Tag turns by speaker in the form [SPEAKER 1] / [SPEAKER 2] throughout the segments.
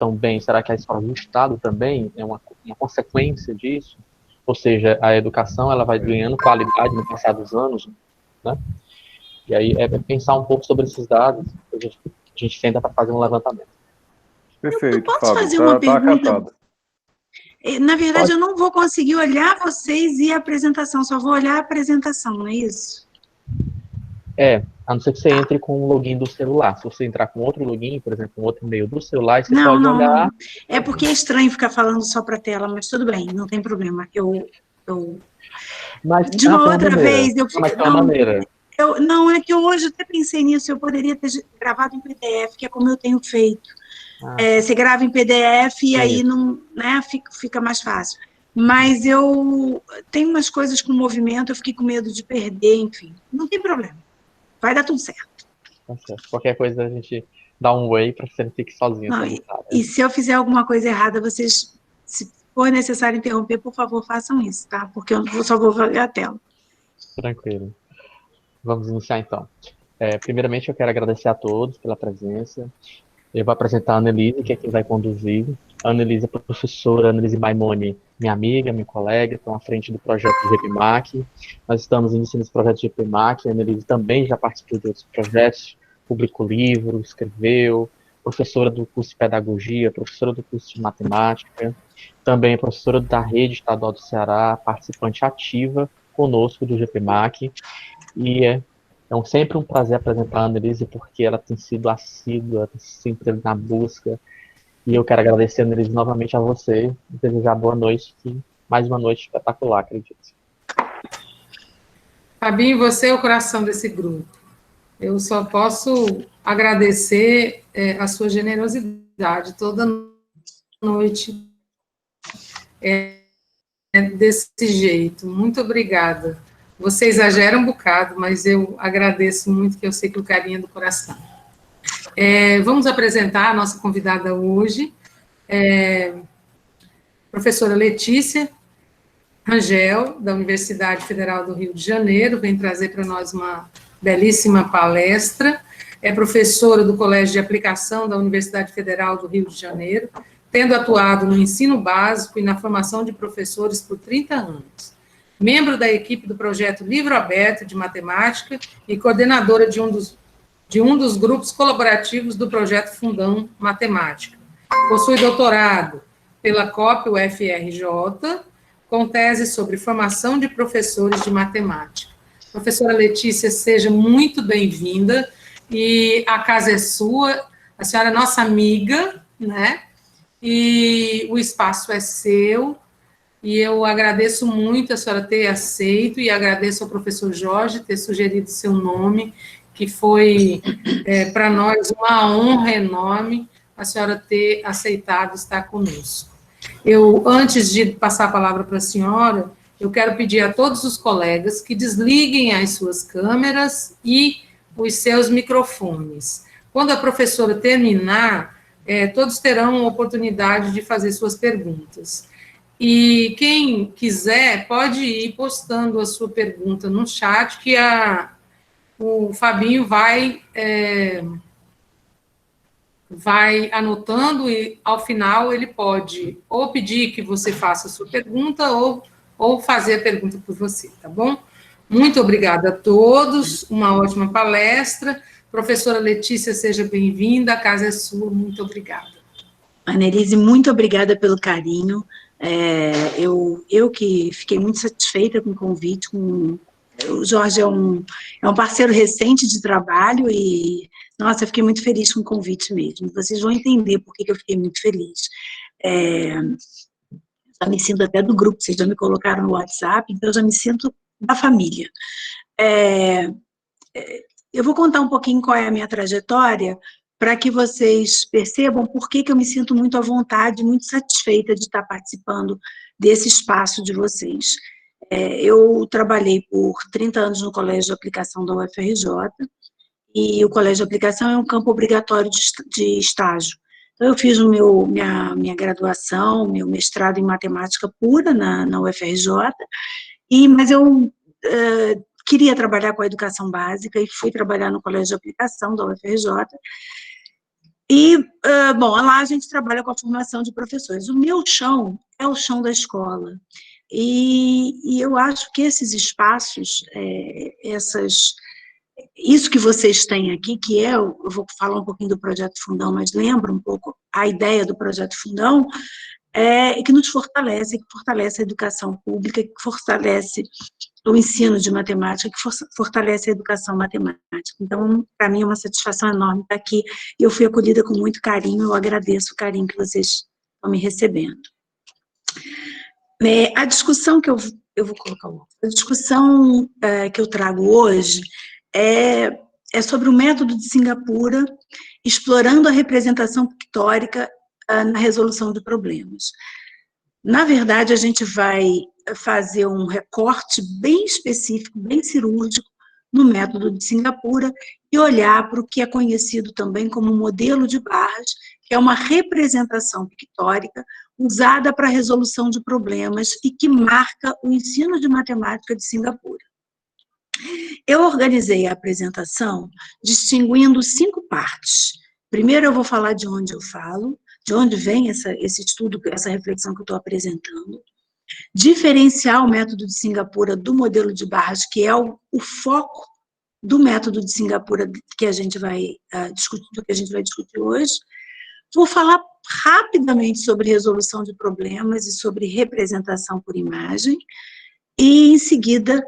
[SPEAKER 1] tão bem, será que a escola do Estado também é uma consequência disso? Ou seja, a educação ela vai ganhando qualidade no passar dos anos, né? E aí é pensar um pouco sobre esses dados, a gente tenta para fazer um levantamento.
[SPEAKER 2] Perfeito,
[SPEAKER 3] eu posso
[SPEAKER 2] Fábio,
[SPEAKER 3] fazer uma pergunta?
[SPEAKER 2] acatado.
[SPEAKER 3] Na verdade,
[SPEAKER 1] Pode.
[SPEAKER 3] eu não vou conseguir olhar vocês e a apresentação, só vou olhar a apresentação, não é isso?
[SPEAKER 1] A não ser que você entre com o login do celular. Se você entrar com outro login, por exemplo, com outro e-mail do celular, você
[SPEAKER 3] Não,
[SPEAKER 1] pode
[SPEAKER 3] não,
[SPEAKER 1] olhar.
[SPEAKER 3] não. É porque é estranho ficar falando só para a tela, mas tudo bem, não tem problema.
[SPEAKER 1] Mas
[SPEAKER 3] De uma
[SPEAKER 1] tem uma
[SPEAKER 3] outra
[SPEAKER 1] maneira.
[SPEAKER 3] vez,
[SPEAKER 1] Mas tem uma maneira.
[SPEAKER 3] não, é que eu hoje até pensei nisso, eu poderia ter gravado em PDF, que é como eu tenho feito. Você grava em PDF e aí não, né, fica mais fácil. Mas eu tenho umas coisas com movimento, eu fiquei com medo de perder, enfim. Não tem problema. Vai dar tudo certo.
[SPEAKER 1] Tá certo. Qualquer coisa a gente dá um way para que você não fique sozinho.
[SPEAKER 3] Não, e se eu fizer alguma coisa errada, vocês, se for necessário interromper, por favor, façam isso, tá? Porque eu só vou ver a tela.
[SPEAKER 1] Tranquilo. Vamos iniciar então. Primeiramente, eu quero agradecer a todos pela presença. Eu vou apresentar a Annelise, que é quem vai conduzir. A Annelise é professora, Annelise Maimoni, minha amiga, minha colega, estão à frente do projeto do GPMAC. Nós estamos iniciando esse projeto do GPMAC. A Annelise também já participou de outros projetos, publicou livro, escreveu, professora do curso de Pedagogia, professora do curso de Matemática, também é professora da Rede Estadual do Ceará, participante ativa conosco do GPMAC. E sempre um prazer apresentar a Annelise, porque ela tem sido assídua, sempre na busca. E eu quero agradecer, Annelise, novamente a você e desejar boa noite, mais uma noite espetacular, acredito.
[SPEAKER 4] Fabinho, você é o coração desse grupo. Eu só posso agradecer a sua generosidade toda noite desse jeito. Muito obrigada. Você exagera um bocado, mas eu agradeço muito, que eu sei que o carinho é do coração. Vamos apresentar a nossa convidada hoje, professora Letícia Rangel, da Universidade Federal do Rio de Janeiro, vem trazer para nós uma belíssima palestra. É professora do Colégio de Aplicação da Universidade Federal do Rio de Janeiro, tendo atuado no ensino básico e na formação de professores por 30 anos. Membro da equipe do projeto Livro Aberto de Matemática e coordenadora de um dos grupos colaborativos do projeto Fundão Matemática. Possui doutorado pela COP-UFRJ, com tese sobre formação de professores de matemática. Professora Letícia, seja muito bem-vinda, e a casa é sua, a senhora é nossa amiga, né? E o espaço é seu, e eu agradeço muito a senhora ter aceito, e agradeço ao professor Jorge ter sugerido seu nome, que foi, para nós, uma honra enorme a senhora ter aceitado estar conosco. Antes de passar a palavra para a senhora, eu quero pedir a todos os colegas que desliguem as suas câmeras e os seus microfones. Quando a professora terminar, todos terão a oportunidade de fazer suas perguntas. E quem quiser, pode ir postando a sua pergunta no chat, que o Fabinho vai anotando, e, ao final, ele pode ou pedir que você faça a sua pergunta ou fazer a pergunta por você, tá bom? Muito obrigada a todos, uma ótima palestra. Professora Letícia, seja bem-vinda, a casa é sua, muito obrigada.
[SPEAKER 3] Annelise, muito obrigada pelo carinho. Eu que fiquei muito satisfeita com o convite. O Jorge é um parceiro recente de trabalho e, nossa, eu fiquei muito feliz com o convite mesmo. Vocês vão entender por que eu fiquei muito feliz. Já me sinto até do grupo, vocês já me colocaram no WhatsApp, então eu já me sinto da família. Eu vou contar um pouquinho qual é a minha trajetória, para que vocês percebam por que eu me sinto muito à vontade, muito satisfeita de estar participando desse espaço de vocês. Eu trabalhei por 30 anos no Colégio de Aplicação da UFRJ, e o Colégio de Aplicação é um campo obrigatório de estágio. Então, eu fiz minha graduação, meu mestrado em matemática pura na UFRJ, mas eu queria trabalhar com a educação básica e fui trabalhar no Colégio de Aplicação da UFRJ. E, bom, lá a gente trabalha com a formação de professores. O meu chão é o chão da escola. E eu acho que esses espaços, isso que vocês têm aqui, que eu vou falar um pouquinho do Projeto Fundão, mas lembra um pouco a ideia do Projeto Fundão, que nos fortalece, que fortalece a educação pública, que fortalece o ensino de matemática, que fortalece a educação matemática. Então, para mim é uma satisfação enorme estar aqui, e eu fui acolhida com muito carinho, eu agradeço o carinho que vocês estão me recebendo. A discussão que eu vou colocar a discussão que eu trago hoje é sobre o método de Singapura, explorando a representação pictórica na resolução de problemas. Na verdade, a gente vai fazer um recorte bem específico, bem cirúrgico, no método de Singapura e olhar para o que é conhecido também como modelo de barras, que é uma representação pictórica usada para a resolução de problemas e que marca o ensino de matemática de Singapura. Eu organizei a apresentação distinguindo 5 partes. Primeiro eu vou falar de onde eu falo, de onde vem esse estudo, essa reflexão que eu estou apresentando, diferenciar o método de Singapura do modelo de barras, que é o foco do método de Singapura que a gente vai discutir hoje. Vou falar rapidamente sobre resolução de problemas e sobre representação por imagem, e em seguida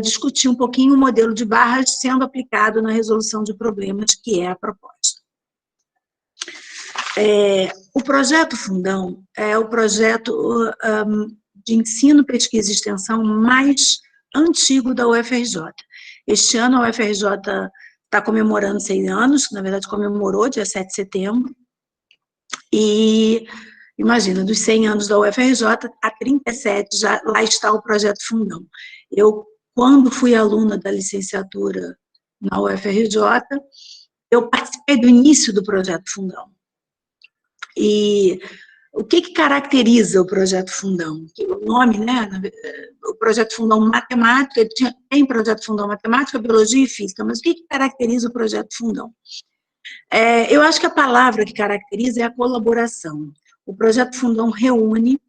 [SPEAKER 3] discutir um pouquinho o modelo de barras sendo aplicado na resolução de problemas, que é a proposta. O Projeto Fundão é o projeto de ensino, pesquisa e extensão mais antigo da UFRJ. Este ano a UFRJ está comemorando 100 anos, na verdade comemorou dia 7 de setembro, e imagina, dos 100 anos da UFRJ, há 37 já lá está o Projeto Fundão. Eu, quando fui aluna da licenciatura na UFRJ, eu participei do início do Projeto Fundão. E o que caracteriza o Projeto Fundão? O nome, né? O Projeto Fundão Matemática, tem Projeto Fundão Matemática, Biologia e Física, mas o que caracteriza o Projeto Fundão? Eu acho que a palavra que caracteriza é a colaboração. O Projeto Fundão reúne,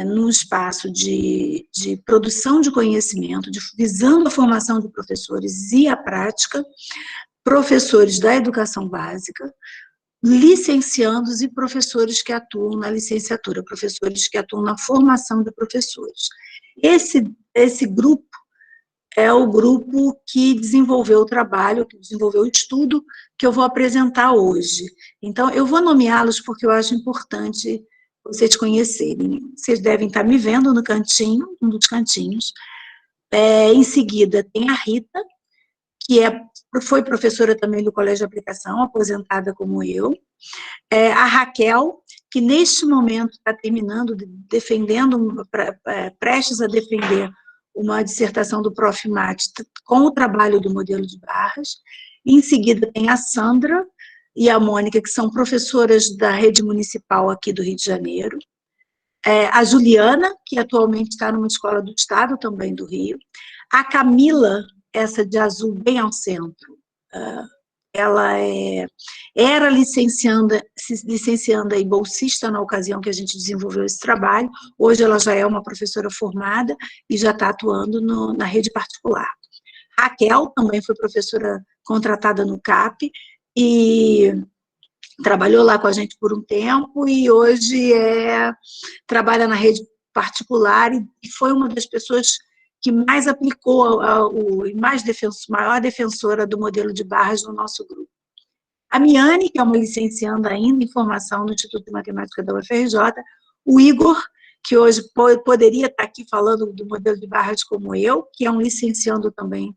[SPEAKER 3] num espaço de produção de conhecimento, visando a formação de professores e a prática, professores da educação básica, licenciandos e professores que atuam na licenciatura, professores que atuam na formação de professores. Esse grupo é o grupo que desenvolveu o trabalho, que desenvolveu o estudo que eu vou apresentar hoje. Então, eu vou nomeá-los porque eu acho importante vocês conhecerem. Vocês devem estar me vendo no cantinho, um dos cantinhos. Em seguida, tem a Rita, que foi professora também do Colégio de Aplicação, aposentada como eu. A Raquel, que neste momento está terminando, prestes a defender uma dissertação do Prof. Mate com o trabalho do modelo de barras. Em seguida tem a Sandra e a Mônica, que são professoras da rede municipal aqui do Rio de Janeiro. A Juliana, que atualmente está numa escola do estado também do Rio. A Camila, essa de azul bem ao centro, ela era licencianda e bolsista na ocasião que a gente desenvolveu esse trabalho. Hoje ela já é uma professora formada e já está atuando na rede particular. Raquel também foi professora contratada no CAP e trabalhou lá com a gente por um tempo e hoje trabalha na rede particular e foi uma das pessoas que mais aplicou, maior defensora do modelo de barras no nosso grupo. A Miane, que é uma licencianda ainda em formação no Instituto de Matemática da UFRJ, o Igor, que hoje poderia estar aqui falando do modelo de barras como eu, que é um licenciando também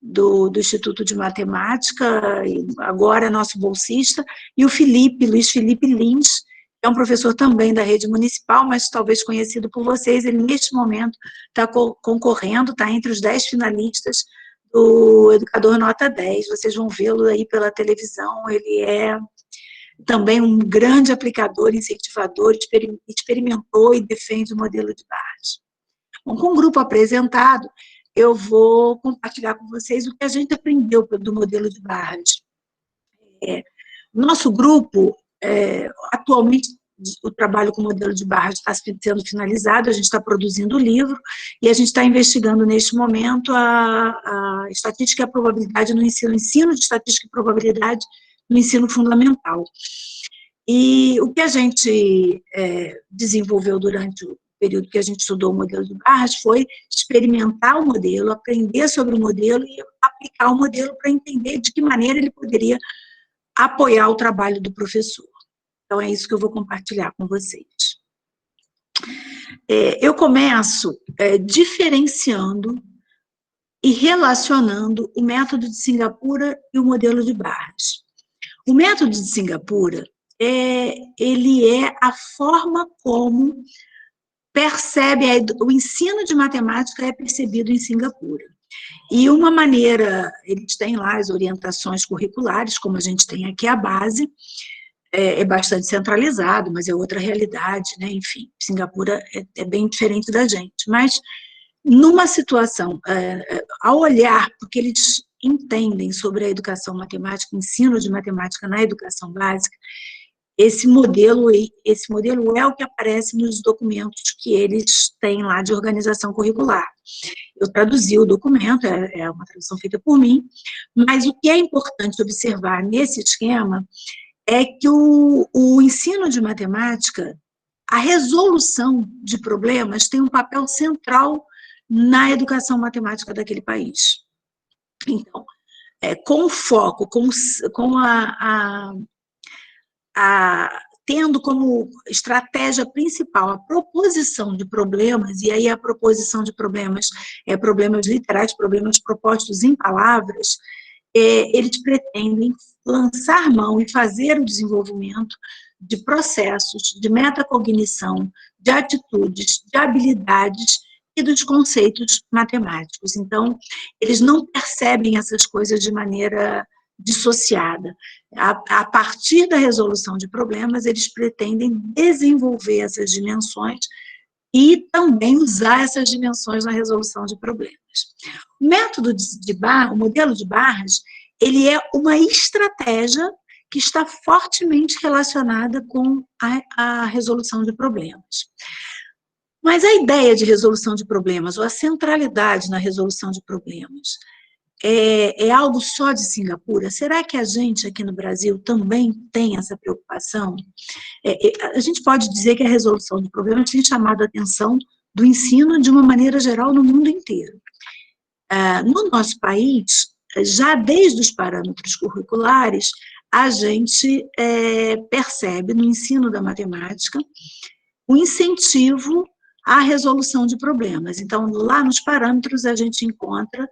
[SPEAKER 3] do Instituto de Matemática, e agora é nosso bolsista, e o Luiz Felipe Lins, que é um professor também da rede municipal, mas talvez conhecido por vocês. Ele neste momento está concorrendo, está entre os 10 finalistas do Educador Nota 10, vocês vão vê-lo aí pela televisão. Ele é também um grande aplicador, incentivador, experimentou e defende o modelo de barras. Bom, com o grupo apresentado, eu vou compartilhar com vocês o que a gente aprendeu do modelo de barras. Nosso grupo, atualmente, o trabalho com o modelo de barras está sendo finalizado, a gente está produzindo o livro, e a gente está investigando, neste momento, a estatística e a probabilidade no ensino de estatística e probabilidade no ensino fundamental. E o que a gente desenvolveu durante o período que a gente estudou o modelo de barras foi experimentar o modelo, aprender sobre o modelo e aplicar o modelo para entender de que maneira ele poderia apoiar o trabalho do professor. Então, é isso que eu vou compartilhar com vocês. Eu começo diferenciando e relacionando o método de Singapura e o modelo de barras. O método de Singapura, ele é a forma como o ensino de matemática é percebido em Singapura. E uma maneira, eles têm lá as orientações curriculares, como a gente tem aqui a base, é bastante centralizado, mas é outra realidade, né? Enfim, Singapura é bem diferente da gente. Mas, numa situação, ao olhar, porque eles entendem sobre a educação matemática, o ensino de matemática na educação básica, esse modelo é o que aparece nos documentos que eles têm lá de organização curricular. Eu traduzi o documento, é uma tradução feita por mim, mas o que é importante observar nesse esquema é que o ensino de matemática, a resolução de problemas tem um papel central na educação matemática daquele país. Então, com foco, tendo como estratégia principal a proposição de problemas, e aí a proposição de problemas problemas literais, problemas propostos em palavras, eles pretendem lançar mão e fazer o desenvolvimento de processos, de metacognição, de atitudes, de habilidades e dos conceitos matemáticos. Então, eles não percebem essas coisas de maneira dissociada. A partir da resolução de problemas, eles pretendem desenvolver essas dimensões e também usar essas dimensões na resolução de problemas. O método o modelo de barras, ele é uma estratégia que está fortemente relacionada com a resolução de problemas. Mas a ideia de resolução de problemas, ou a centralidade na resolução de problemas, é algo só de Singapura? Será que a gente aqui no Brasil também tem essa preocupação? A gente pode dizer que a resolução de problemas tem chamado a atenção do ensino de uma maneira geral no mundo inteiro. No nosso país, já desde os parâmetros curriculares, a gente percebe no ensino da matemática o incentivo à resolução de problemas. Então, lá nos parâmetros a gente encontra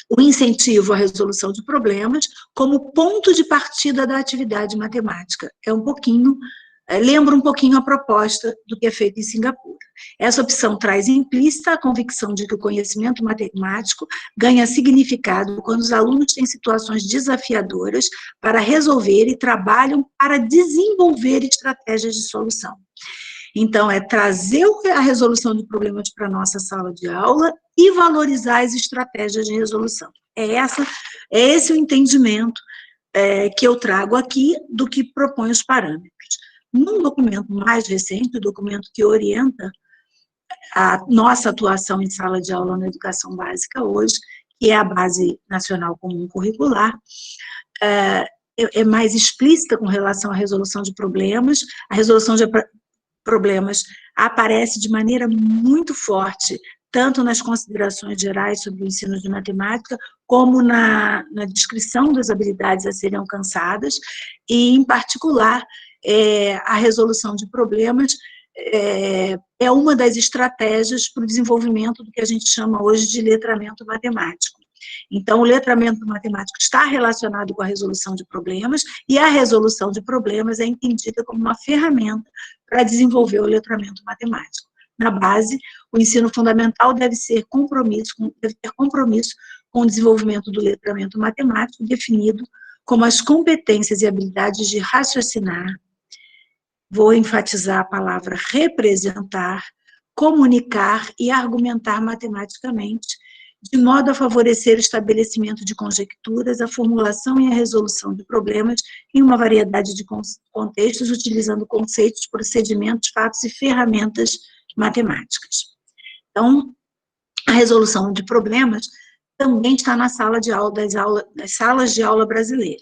[SPEAKER 3] o incentivo à resolução de problemas como ponto de partida da atividade matemática. Lembra um pouquinho a proposta do que é feito em Singapura. Essa opção traz implícita a convicção de que o conhecimento matemático ganha significado quando os alunos têm situações desafiadoras para resolver e trabalham para desenvolver estratégias de solução. Então, é trazer a resolução de problemas para a nossa sala de aula e valorizar as estratégias de resolução. É esse o entendimento que eu trago aqui do que propõe os parâmetros. Num documento mais recente, o documento que orienta a nossa atuação em sala de aula na educação básica hoje, que é a Base Nacional Comum Curricular, é mais explícita com relação à resolução de problemas. A resolução de problemas aparece de maneira muito forte, tanto nas considerações gerais sobre o ensino de matemática, como na descrição das habilidades a serem alcançadas, e, em particular, a resolução de problemas é uma das estratégias para o desenvolvimento do que a gente chama hoje de letramento matemático. Então, o letramento matemático está relacionado com a resolução de problemas, e a resolução de problemas é entendida como uma ferramenta para desenvolver o letramento matemático. Na base, o ensino fundamental deve ter compromisso com o desenvolvimento do letramento matemático, definido como as competências e habilidades de raciocinar, vou enfatizar a palavra representar, comunicar e argumentar matematicamente, de modo a favorecer o estabelecimento de conjecturas, a formulação e a resolução de problemas em uma variedade de contextos, utilizando conceitos, procedimentos, fatos e ferramentas matemáticas. Então, a resolução de problemas também está na sala de aula, das salas de aula brasileira.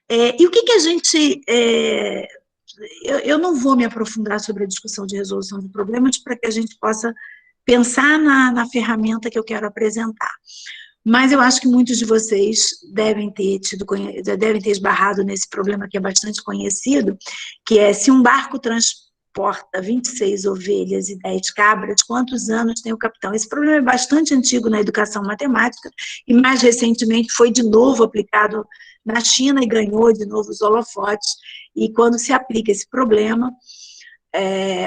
[SPEAKER 3] E o que a gente... eu não vou me aprofundar sobre a discussão de resolução de problemas para que a gente possa pensar na ferramenta que eu quero apresentar. Mas eu acho que muitos de vocês devem ter esbarrado nesse problema que é bastante conhecido, que é se um barco transporta 26 ovelhas e 10 cabras, quantos anos tem o capitão? Esse problema é bastante antigo na educação matemática e mais recentemente foi de novo aplicado na China e ganhou de novo os holofotes. E quando se aplica esse problema,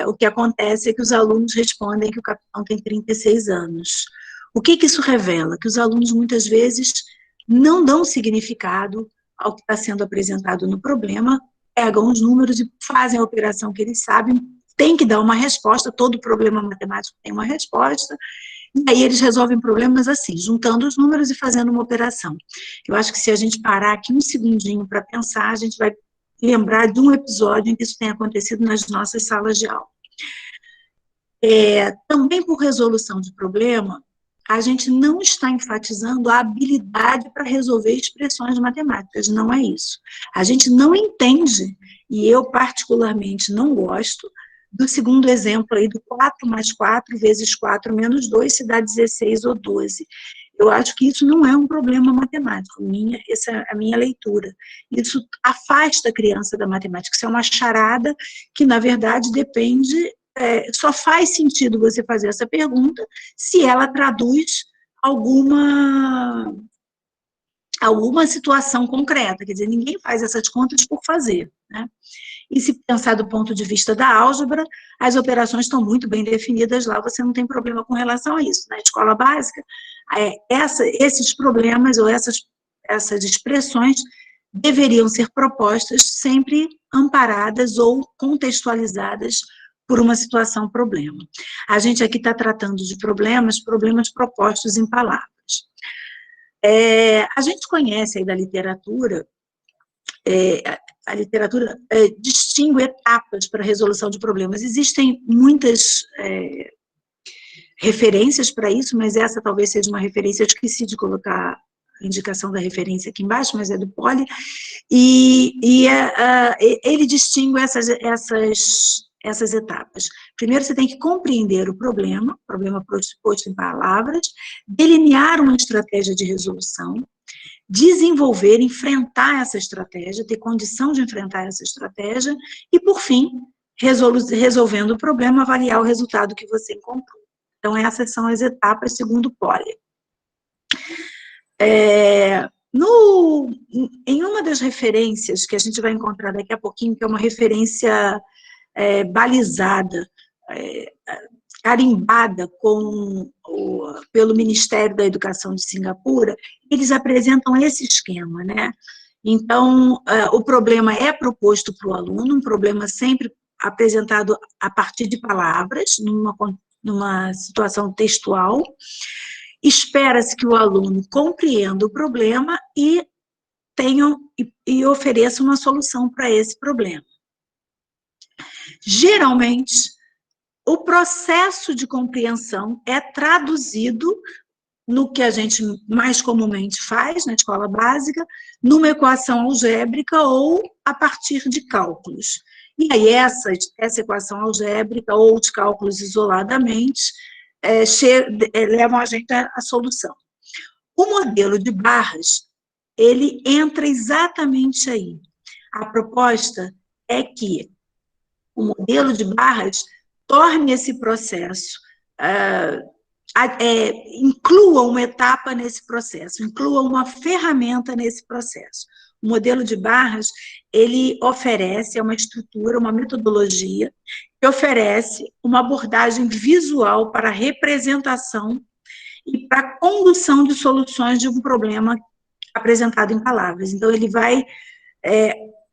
[SPEAKER 3] o que acontece é que os alunos respondem que o capitão tem 36 anos. O que isso revela? Que os alunos, muitas vezes, não dão significado ao que está sendo apresentado no problema, pegam os números e fazem a operação que eles sabem, tem que dar uma resposta, todo problema matemático tem uma resposta, e aí eles resolvem problemas assim, juntando os números e fazendo uma operação. Eu acho que se a gente parar aqui um segundinho para pensar, a gente vai lembrar de um episódio em que isso tem acontecido nas nossas salas de aula. Também por resolução de problema, a gente não está enfatizando a habilidade para resolver expressões matemáticas, não é isso. A gente não entende, e eu particularmente não gosto, do segundo exemplo aí do 4 mais 4 vezes 4 menos 2 se dá 16 ou 12. Eu acho que isso não é um problema matemático, essa é a minha leitura. Isso afasta a criança da matemática, isso é uma charada que, na verdade, depende, só faz sentido você fazer essa pergunta se ela traduz alguma situação concreta, quer dizer, ninguém faz essas contas por fazer, né? E se pensar do ponto de vista da álgebra, as operações estão muito bem definidas lá, você não tem problema com relação a isso. Na escola básica, esses problemas ou essas expressões deveriam ser propostas sempre amparadas ou contextualizadas por uma situação problema. A gente aqui está tratando de problemas propostos em palavras. A gente conhece aí da literatura, a literatura distingue etapas para a resolução de problemas. Existem muitas referências para isso, mas essa talvez seja uma referência, eu esqueci de colocar a indicação da referência aqui embaixo, mas é do Poli, ele distingue essas etapas. Primeiro, você tem que compreender o problema posto em palavras, delinear uma estratégia de resolução, desenvolver, enfrentar essa estratégia, ter condição de enfrentar essa estratégia, e, por fim, resolvendo o problema, avaliar o resultado que você encontrou. Então, essas são as etapas segundo Poli. Em uma das referências que a gente vai encontrar daqui a pouquinho, que é uma referência balizada, carimbada pelo Ministério da Educação de Singapura, eles apresentam esse esquema, né? Então, o problema é proposto para o aluno, um problema sempre apresentado a partir de palavras, numa situação textual. Espera-se que o aluno compreenda o problema e ofereça uma solução para esse problema. Geralmente, o processo de compreensão é traduzido no que a gente mais comumente faz na escola básica, numa equação algébrica ou a partir de cálculos. E aí essa equação algébrica ou de cálculos isoladamente levam a gente à solução. O modelo de barras, ele entra exatamente aí. A proposta é que o modelo de barras torne esse processo, inclua uma etapa nesse processo, inclua uma ferramenta nesse processo. O modelo de barras, ele oferece uma estrutura, uma metodologia, que oferece uma abordagem visual para a representação e para a condução de soluções de um problema apresentado em palavras. Então, ele vai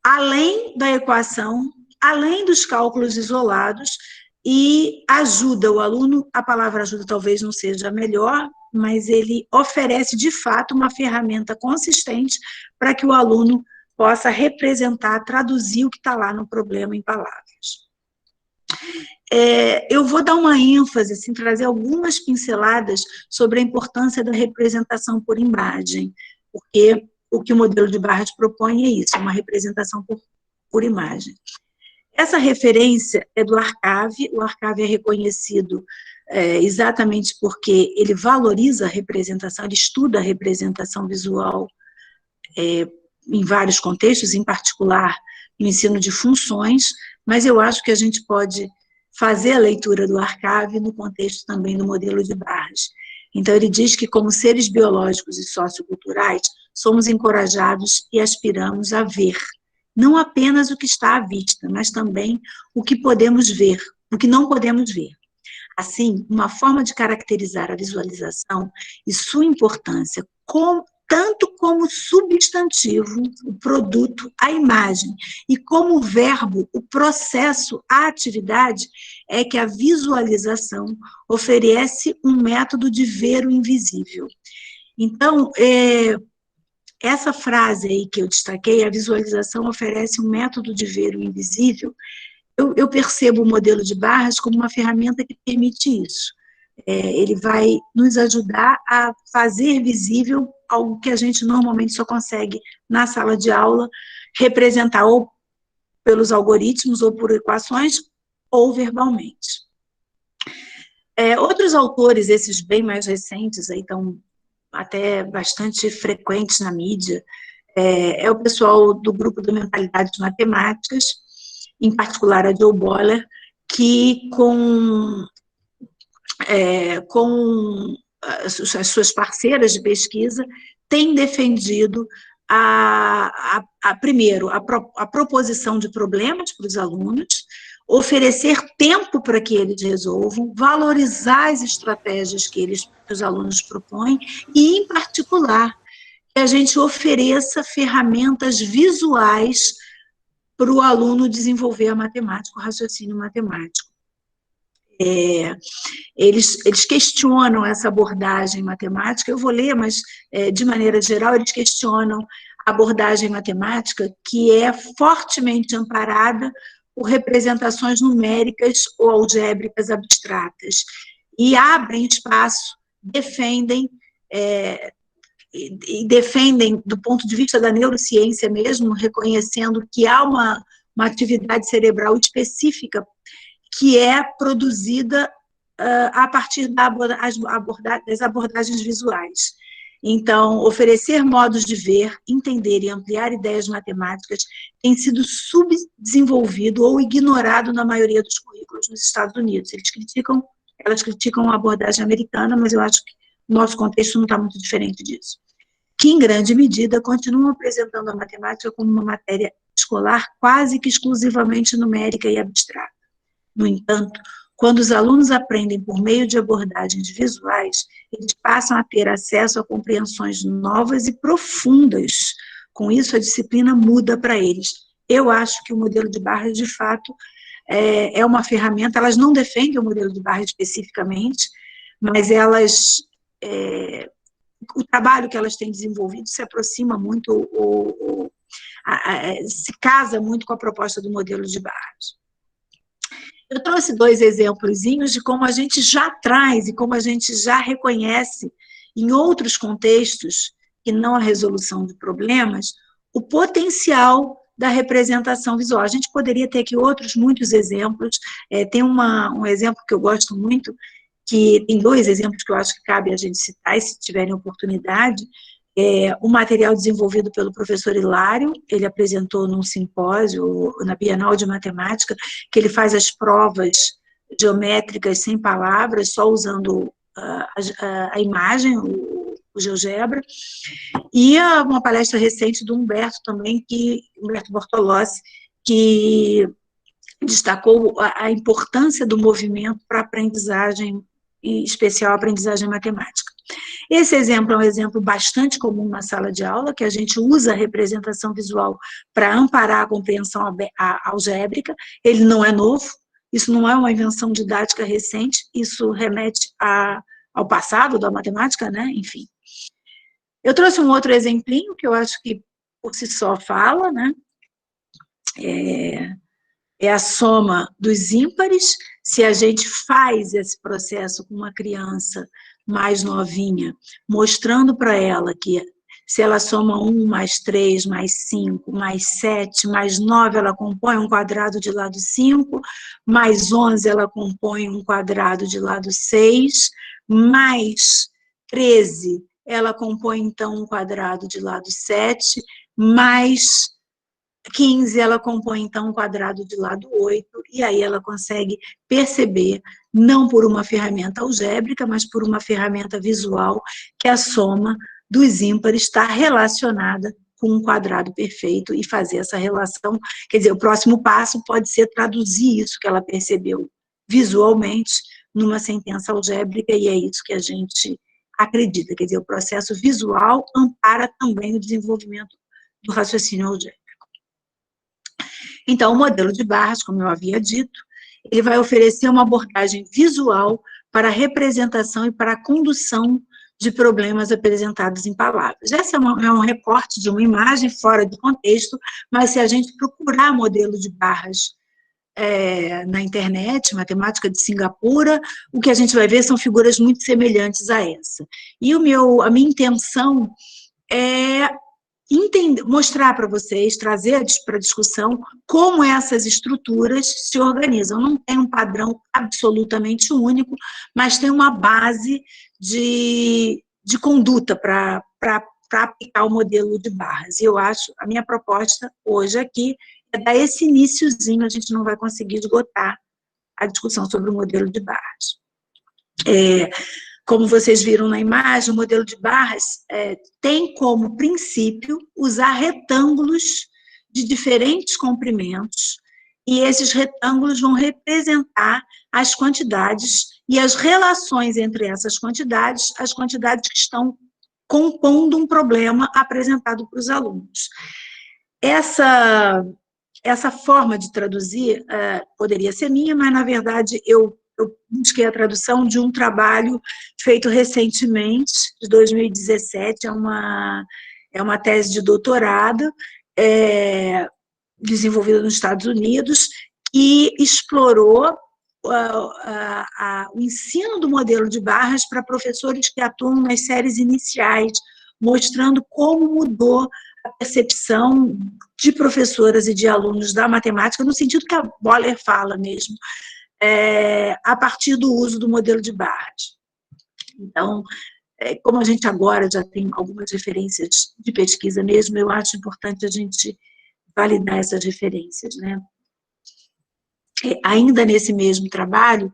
[SPEAKER 3] além da equação, além dos cálculos isolados, e ajuda o aluno, a palavra ajuda talvez não seja a melhor, mas ele oferece, de fato, uma ferramenta consistente para que o aluno possa representar, traduzir o que está lá no problema em palavras. Eu vou dar uma ênfase, assim, trazer algumas pinceladas sobre a importância da representação por imagem, porque o que o modelo de Barras propõe é isso, uma representação por imagem. Essa referência é do Arcave, o Arcave é reconhecido exatamente porque ele valoriza a representação, ele estuda a representação visual em vários contextos, em particular no ensino de funções, mas eu acho que a gente pode fazer a leitura do Arcave no contexto também do modelo de Barras. Então, ele diz que, como seres biológicos e socioculturais, somos encorajados e aspiramos a ver, não apenas o que está à vista, mas também o que podemos ver, o que não podemos ver. Assim, uma forma de caracterizar a visualização e sua importância, tanto como substantivo, o produto, a imagem, e como verbo, o processo, a atividade, é que a visualização oferece um método de ver o invisível. Então, essa frase aí que eu destaquei, a visualização oferece um método de ver o invisível, eu percebo o modelo de Barras como uma ferramenta que permite isso. Ele vai nos ajudar a fazer visível algo que a gente normalmente só consegue, na sala de aula, representar ou pelos algoritmos, ou por equações, ou verbalmente. Outros autores, esses bem mais recentes, aí estão até bastante frequentes na mídia, é o pessoal do grupo de Mentalidades Matemáticas, em particular a Joe Boller, que com as suas parceiras de pesquisa, tem defendido, primeiro, a proposição de problemas para os alunos, oferecer tempo para que eles resolvam, valorizar as estratégias que os alunos propõem e, em particular, que a gente ofereça ferramentas visuais para o aluno desenvolver a matemática, o raciocínio matemático. Eles questionam essa abordagem matemática, eu vou ler, mas de maneira geral eles questionam a abordagem matemática que é fortemente amparada por representações numéricas ou algébricas abstratas, e abrem espaço, defendem do ponto de vista da neurociência mesmo, reconhecendo que há uma atividade cerebral específica que é produzida a partir das abordagens visuais. Então, oferecer modos de ver, entender e ampliar ideias matemáticas tem sido subdesenvolvido ou ignorado na maioria dos currículos nos Estados Unidos. Elas criticam a abordagem americana, mas eu acho que o nosso contexto não está muito diferente disso. Que, em grande medida, continuam apresentando a matemática como uma matéria escolar quase que exclusivamente numérica e abstrata. No entanto, quando os alunos aprendem por meio de abordagens visuais, eles passam a ter acesso a compreensões novas e profundas. Com isso, a disciplina muda para eles. Eu acho que o modelo de Barras, de fato, é uma ferramenta. Elas não defendem o modelo de Barras especificamente, mas o trabalho que elas têm desenvolvido se aproxima muito, se casa muito com a proposta do modelo de Barras. Eu trouxe 2 exemplozinhos de como a gente já traz e como a gente já reconhece em outros contextos, que não a resolução de problemas, o potencial da representação visual. A gente poderia ter aqui muitos exemplos, tem um exemplo que eu gosto muito, que tem 2 exemplos que eu acho que cabe a gente citar, e se tiverem oportunidade, um material desenvolvido pelo professor Hilário, ele apresentou num simpósio, na Bienal de Matemática, que ele faz as provas geométricas sem palavras, só usando a imagem, o GeoGebra, e uma palestra recente do Humberto também, Humberto Bortolossi, que destacou a importância do movimento para a aprendizagem, em especial a aprendizagem matemática. Esse exemplo é um exemplo bastante comum na sala de aula, que a gente usa a representação visual para amparar a compreensão algébrica. Ele não é novo, isso não é uma invenção didática recente, isso remete ao passado da matemática, né? Enfim. Eu trouxe um outro exemplinho, que eu acho que por si só fala, né? É a soma dos ímpares. Se a gente faz esse processo com uma criança mais novinha, mostrando para ela que se ela soma 1 mais 3, mais 5, mais 7, mais 9, ela compõe um quadrado de lado 5, mais 11, ela compõe um quadrado de lado 6, mais 13, ela compõe, então, um quadrado de lado 7, mais 15, ela compõe, então, um quadrado de lado 8, e aí ela consegue perceber, não por uma ferramenta algébrica, mas por uma ferramenta visual, que a soma dos ímpares está relacionada com um quadrado perfeito e fazer essa relação. Quer dizer, o próximo passo pode ser traduzir isso que ela percebeu visualmente numa sentença algébrica, e é isso que a gente acredita. Quer dizer, o processo visual ampara também o desenvolvimento do raciocínio algébrico. Então, o modelo de barras, como eu havia dito, ele vai oferecer uma abordagem visual para a representação e para a condução de problemas apresentados em palavras. Esse é um recorte de uma imagem fora de contexto, mas se a gente procurar modelo de barras na internet, matemática de Singapura, o que a gente vai ver são figuras muito semelhantes a essa. E a minha intenção é mostrar para vocês, trazer para a discussão como essas estruturas se organizam. Não tem um padrão absolutamente único, mas tem uma base de conduta para aplicar o modelo de barras. E eu acho, a minha proposta hoje aqui é dar esse iniciozinho, a gente não vai conseguir esgotar a discussão sobre o modelo de barras. Como vocês viram na imagem, o modelo de barras tem como princípio usar retângulos de diferentes comprimentos, e esses retângulos vão representar as quantidades e as relações entre essas quantidades, as quantidades que estão compondo um problema apresentado para os alunos. Essa forma de traduzir poderia ser minha, mas, na verdade, eu busquei a tradução de um trabalho feito recentemente, de 2017, é uma tese de doutorado, desenvolvida nos Estados Unidos, e explorou o ensino do modelo de barras para professores que atuam nas séries iniciais, mostrando como mudou a percepção de professoras e de alunos da matemática, no sentido que a Boller fala mesmo, a partir do uso do modelo de barras. Então, como a gente agora já tem algumas referências de pesquisa mesmo, eu acho importante a gente validar essas referências, né? Ainda nesse mesmo trabalho,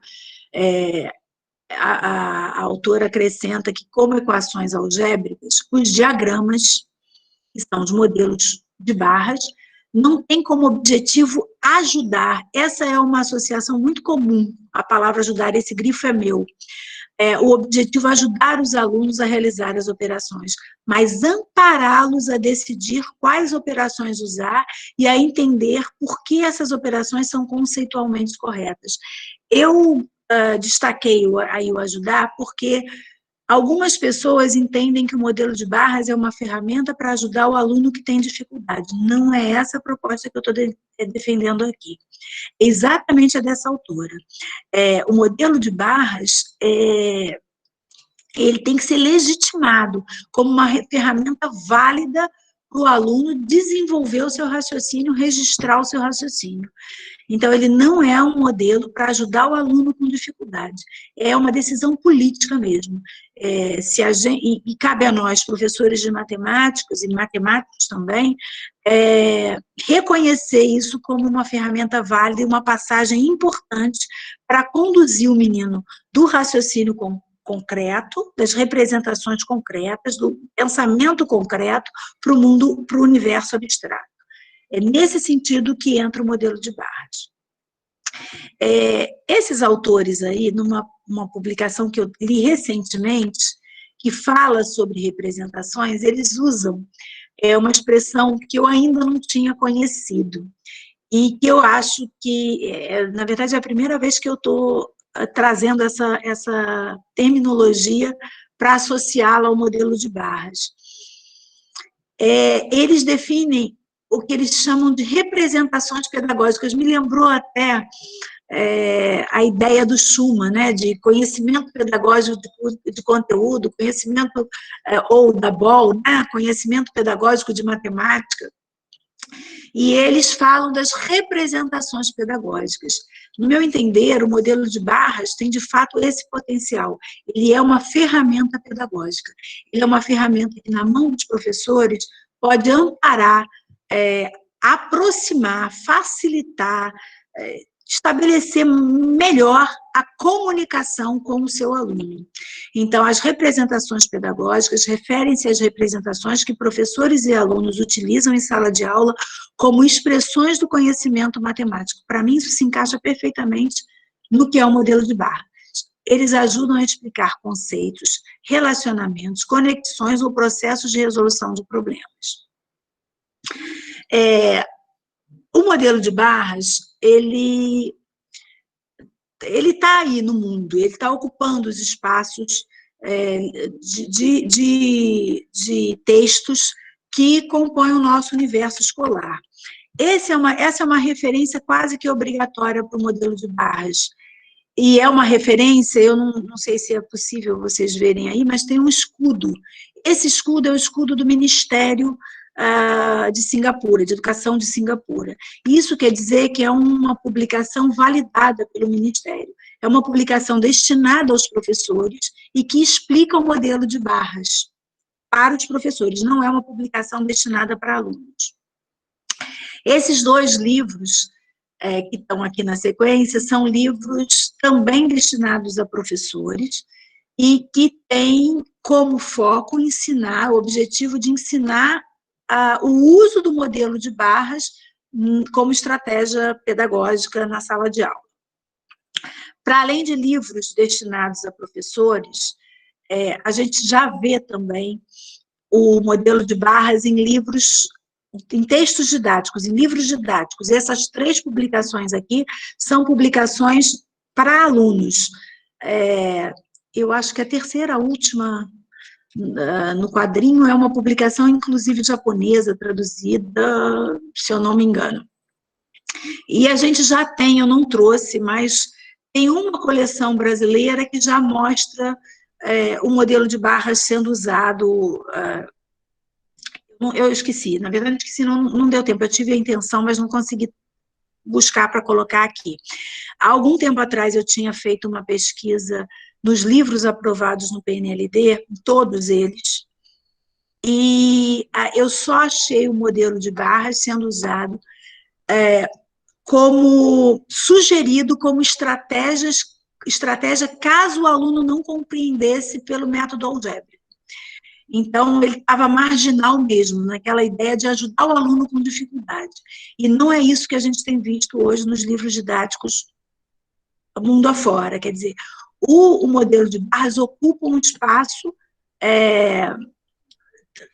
[SPEAKER 3] a autora acrescenta que, como equações algébricas, os diagramas, que são os modelos de barras, não tem como objetivo ajudar. Essa é uma associação muito comum, a palavra ajudar, esse grifo é meu. O objetivo é ajudar os alunos a realizar as operações, mas ampará-los a decidir quais operações usar e a entender por que essas operações são conceitualmente corretas. Eu destaquei aí o ajudar porque algumas pessoas entendem que o modelo de barras é uma ferramenta para ajudar o aluno que tem dificuldade. Não é essa a proposta que eu estou defendendo aqui. É exatamente a dessa autora. O modelo de barras, ele tem que ser legitimado como uma ferramenta válida para o aluno desenvolver o seu raciocínio, registrar o seu raciocínio. Então, ele não é um modelo para ajudar o aluno com dificuldade, é uma decisão política mesmo. E cabe a nós, professores de matemáticos e matemáticos também, reconhecer isso como uma ferramenta válida e uma passagem importante para conduzir o menino do raciocínio concreto, das representações concretas, do pensamento concreto para o mundo, para o universo abstrato. É nesse sentido que entra o modelo de barras. Esses autores aí, numa publicação que eu li recentemente, que fala sobre representações, eles usam uma expressão que eu ainda não tinha conhecido. e que eu acho que, na verdade, é a primeira vez que eu estou trazendo essa terminologia para associá-la ao modelo de barras. Eles definem o que eles chamam de representações pedagógicas. Me lembrou até a ideia do Schumann, né, de conhecimento pedagógico de conteúdo, conhecimento, ou da Boll, né, conhecimento pedagógico de matemática, e eles falam das representações pedagógicas. No meu entender, o modelo de barras tem, de fato, esse potencial. Ele é uma ferramenta pedagógica. Ele é uma ferramenta que, na mão dos professores, pode amparar, aproximar, facilitar, estabelecer melhor a comunicação com o seu aluno. Então, as representações pedagógicas referem-se às representações que professores e alunos utilizam em sala de aula como expressões do conhecimento matemático. Para mim, isso se encaixa perfeitamente no que é o modelo de barra. Eles ajudam a explicar conceitos, relacionamentos, conexões ou processos de resolução de problemas. O modelo de barras, ele está aí no mundo, ele está ocupando os espaços de textos que compõem o nosso universo escolar. Essa é uma referência quase que obrigatória para o modelo de barras. E é uma referência, eu não sei se é possível vocês verem aí, mas tem um escudo. Esse escudo é o escudo do Ministério de Singapura, de Educação de Singapura. Isso quer dizer que é uma publicação validada pelo Ministério. É uma publicação destinada aos professores e que explica o modelo de barras para os professores, não é uma publicação destinada para alunos. Esses dois livros que estão aqui na sequência são livros também destinados a professores e que têm como foco ensinar, o objetivo de ensinar o uso do modelo de barras como estratégia pedagógica na sala de aula. Para além de livros destinados a professores, a gente já vê também o modelo de barras em livros, em textos didáticos, em livros didáticos. Essas 3 publicações aqui são publicações para alunos. Eu acho que a terceira, a última, no quadrinho, é uma publicação, inclusive, japonesa, traduzida, se eu não me engano. E a gente já tem, eu não trouxe, mas tem uma coleção brasileira que já mostra o modelo de barras sendo usado. Eu esqueci, na verdade, esqueci, não deu tempo, eu tive a intenção, mas não consegui buscar para colocar aqui. Há algum tempo atrás eu tinha feito uma pesquisa nos livros aprovados no PNLD, todos eles, e eu só achei o modelo de barras sendo usado como sugerido como estratégia caso o aluno não compreendesse pelo método algébrico. Então, ele estava marginal mesmo, naquela ideia de ajudar o aluno com dificuldade. E não é isso que a gente tem visto hoje nos livros didáticos mundo afora. Quer dizer, o modelo de barras ocupa um espaço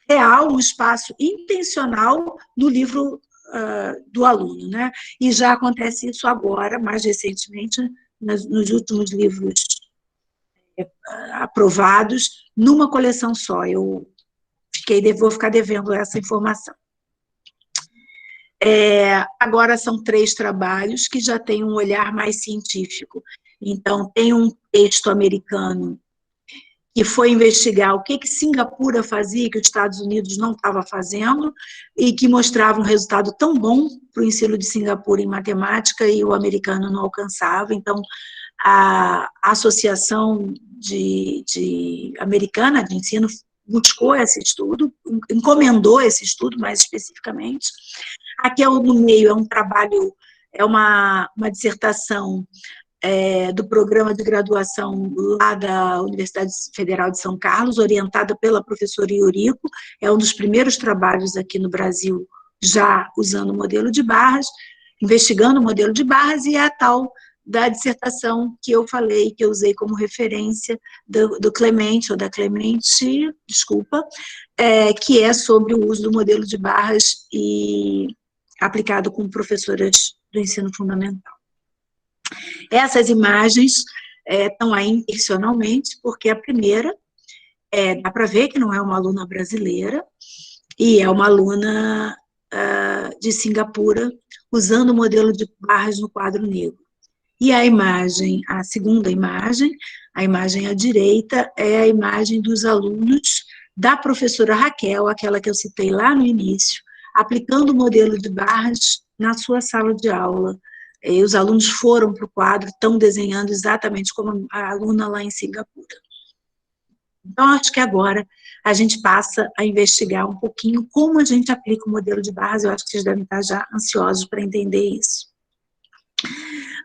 [SPEAKER 3] real, um espaço intencional no livro do aluno, né? E já acontece isso agora, mais recentemente, nos últimos livros aprovados, numa coleção só. Eu vou ficar devendo essa informação. Agora são 3 trabalhos que já têm um olhar mais científico. Então, tem um texto americano que foi investigar o que Singapura fazia, que os Estados Unidos não estava fazendo, e que mostrava um resultado tão bom para o ensino de Singapura em matemática, e o americano não alcançava. Então, a Associação Americana de Ensino buscou esse estudo, encomendou esse estudo, mais especificamente. Aqui no meio é um trabalho, uma dissertação do programa de graduação lá da Universidade Federal de São Carlos, orientada pela professora Iurico. É um dos primeiros trabalhos aqui no Brasil já usando o modelo de barras, investigando o modelo de barras, e é a tal da dissertação que eu falei, que eu usei como referência do Clemente, ou da Clemente, desculpa, que é sobre o uso do modelo de barras e aplicado com professoras do ensino fundamental. Essas imagens estão aí intencionalmente, porque a primeira, dá para ver que não é uma aluna brasileira, e é uma aluna de Singapura, usando o modelo de barras no quadro negro. E a imagem, a segunda imagem, a imagem à direita, é a imagem dos alunos da professora Raquel, aquela que eu citei lá no início, aplicando o modelo de barras na sua sala de aula. E os alunos foram para o quadro, estão desenhando exatamente como a aluna lá em Singapura. Então, acho que agora a gente passa a investigar um pouquinho como a gente aplica o modelo de barras. Eu acho que vocês devem estar já ansiosos para entender isso.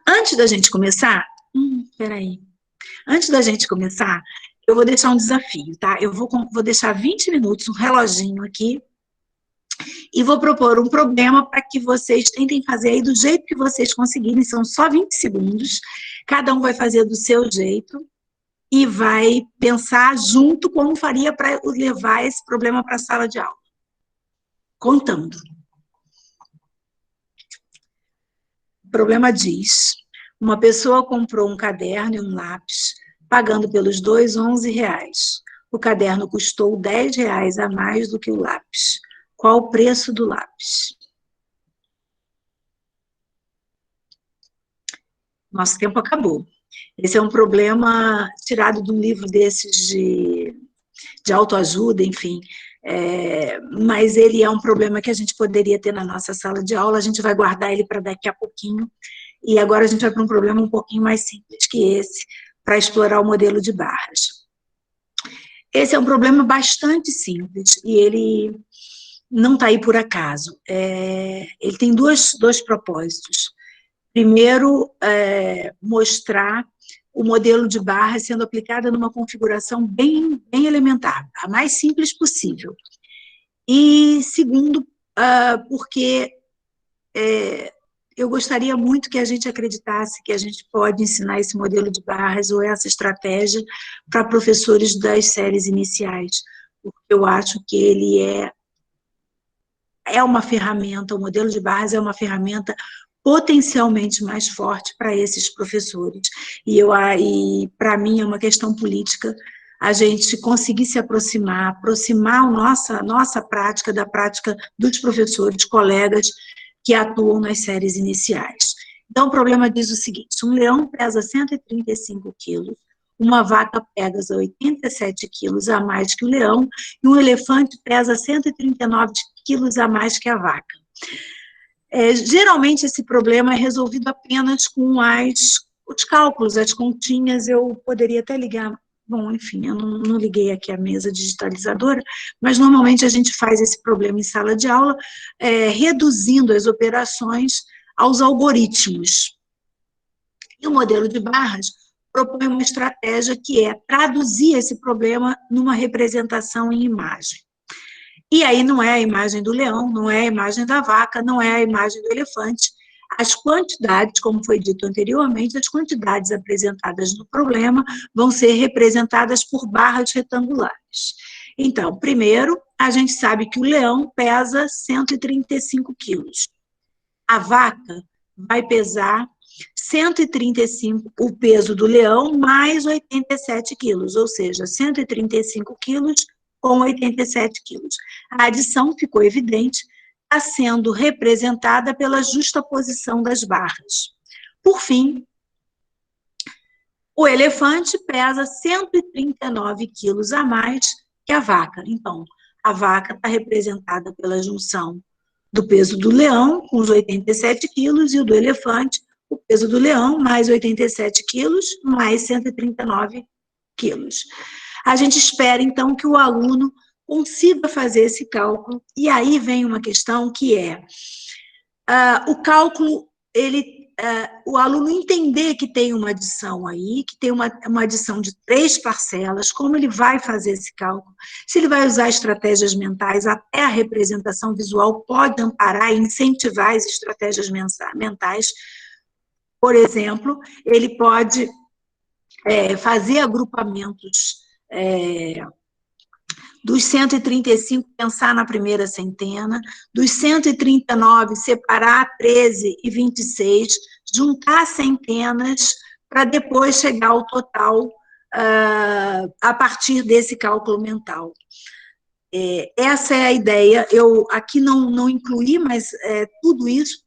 [SPEAKER 3] Antes da gente começar, Antes da gente começar, eu vou deixar um desafio, tá? Eu vou deixar 20 minutos, um reloginho aqui, e vou propor um problema para que vocês tentem fazer aí do jeito que vocês conseguirem, são só 20 segundos, cada um vai fazer do seu jeito, e vai pensar junto como faria para levar esse problema para a sala de aula. Contando. O problema diz: uma pessoa comprou um caderno e um lápis, pagando pelos dois R$11. O caderno custou R$10 a mais do que o lápis. Qual o preço do lápis? Nosso tempo acabou. Esse é um problema tirado de um livro desses de autoajuda, enfim, mas ele é um problema que a gente poderia ter na nossa sala de aula. A gente vai guardar ele para daqui a pouquinho, e agora a gente vai para um problema um pouquinho mais simples que esse, para explorar o modelo de barras. Esse é um problema bastante simples, e ele não está aí por acaso. Ele tem dois propósitos. Primeiro, mostrar o modelo de barra sendo aplicada numa configuração bem elementar, a mais simples possível. E segundo, porque eu gostaria muito que a gente acreditasse que a gente pode ensinar esse modelo de barras ou essa estratégia para professores das séries iniciais, porque eu acho que ele é uma ferramenta, o modelo de barras é uma ferramenta potencialmente mais forte para esses professores. E para mim é uma questão política a gente conseguir se aproximar a nossa prática da prática dos professores, colegas que atuam nas séries iniciais. Então, o problema diz o seguinte: um leão pesa 135 quilos, uma vaca pesa 87 quilos a mais que o leão, e um elefante pesa 139 quilos a mais que a vaca. Geralmente esse problema é resolvido apenas com os cálculos, as continhas. Eu poderia até ligar, bom, enfim, eu não liguei aqui a mesa digitalizadora, mas normalmente a gente faz esse problema em sala de aula, reduzindo as operações aos algoritmos. E o modelo de barras propõe uma estratégia que é traduzir esse problema numa representação em imagem. E aí não é a imagem do leão, não é a imagem da vaca, não é a imagem do elefante. As quantidades, como foi dito anteriormente, as quantidades apresentadas no problema vão ser representadas por barras retangulares. Então, primeiro, a gente sabe que o leão pesa 135 quilos. A vaca vai pesar 135, o peso do leão, mais 87 quilos, ou seja, 135 quilos com 87 quilos. A adição ficou evidente, está sendo representada pela justaposição das barras. Por fim, o elefante pesa 139 quilos a mais que a vaca. Então, a vaca está representada pela junção do peso do leão, com os 87 quilos, e o do elefante, o peso do leão, mais 87 quilos, mais 139 quilos. A gente espera, então, que o aluno consiga fazer esse cálculo, e aí vem uma questão que o cálculo, o aluno entender que tem uma adição aí, que tem uma adição de 3 parcelas, como ele vai fazer esse cálculo, se ele vai usar estratégias mentais, até a representação visual pode amparar e incentivar as estratégias mentais. Por exemplo, ele pode fazer agrupamentos dos 135, pensar na primeira centena, dos 139, separar 13 e 26, juntar centenas, para depois chegar ao total a partir desse cálculo mental. Essa é a ideia. Eu aqui não incluí, mas tudo isso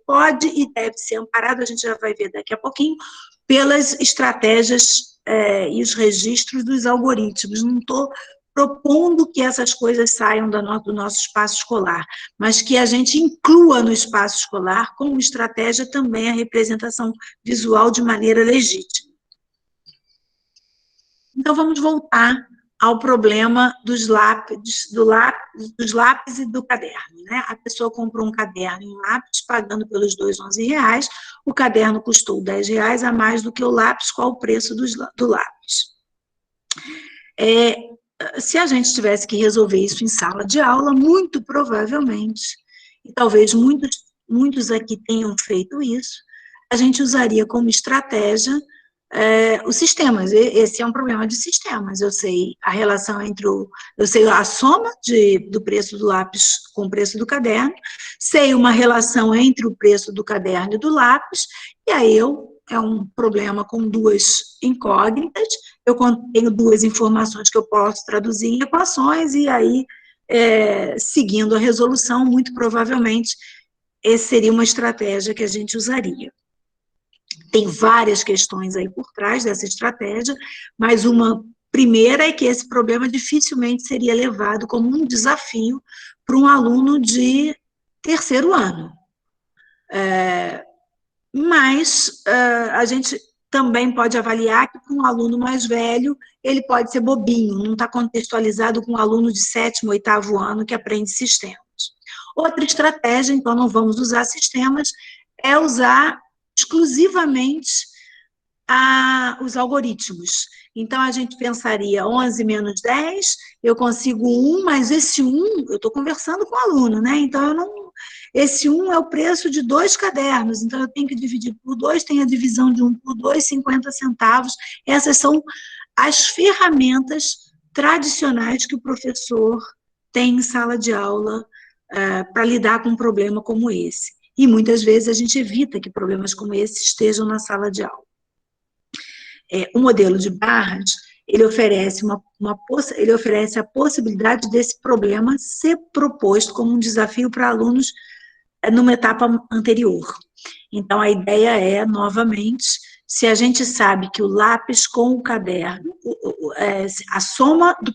[SPEAKER 3] pode e deve ser amparado, a gente já vai ver daqui a pouquinho, pelas estratégias e os registros dos algoritmos. Não estou propondo que essas coisas saiam do nosso espaço escolar, mas que a gente inclua no espaço escolar como estratégia também a representação visual de maneira legítima. Então, vamos voltar ao problema dos lápis e do caderno, né? A pessoa comprou um caderno e um lápis, pagando pelos dois R$11, o caderno custou R$10 a mais do que o lápis. Qual o preço do lápis? Se a gente tivesse que resolver isso em sala de aula, muito provavelmente, e talvez muitos aqui tenham feito isso, a gente usaria como estratégia os sistemas. Esse é um problema de sistemas. Eu sei a relação entre eu sei a soma do preço do lápis com o preço do caderno, sei uma relação entre o preço do caderno e do lápis, e aí é um problema com duas incógnitas, eu tenho duas informações que eu posso traduzir em equações, e aí, seguindo a resolução, muito provavelmente, essa seria uma estratégia que a gente usaria. Tem várias questões aí por trás dessa estratégia, mas uma primeira é que esse problema dificilmente seria levado como um desafio para um aluno de terceiro ano. Mas a gente também pode avaliar que para um aluno mais velho, ele pode ser bobinho, não está contextualizado com um aluno de sétimo, oitavo ano que aprende sistemas. Outra estratégia, então não vamos usar sistemas, é usar exclusivamente os algoritmos. Então, a gente pensaria 11 menos 10, eu consigo 1, mas esse 1, eu estou conversando com o aluno, né? Então, esse 1 é o preço de 2 cadernos, então eu tenho que dividir por 2, tem a divisão de 1 por 2, 50 centavos. Essas são as ferramentas tradicionais que o professor tem em sala de aula para lidar com um problema como esse. E muitas vezes a gente evita que problemas como esse estejam na sala de aula. O modelo de barras, ele oferece ele oferece a possibilidade desse problema ser proposto como um desafio para alunos numa etapa anterior. Então, a ideia é, novamente, se a gente sabe que o lápis com o caderno, a soma do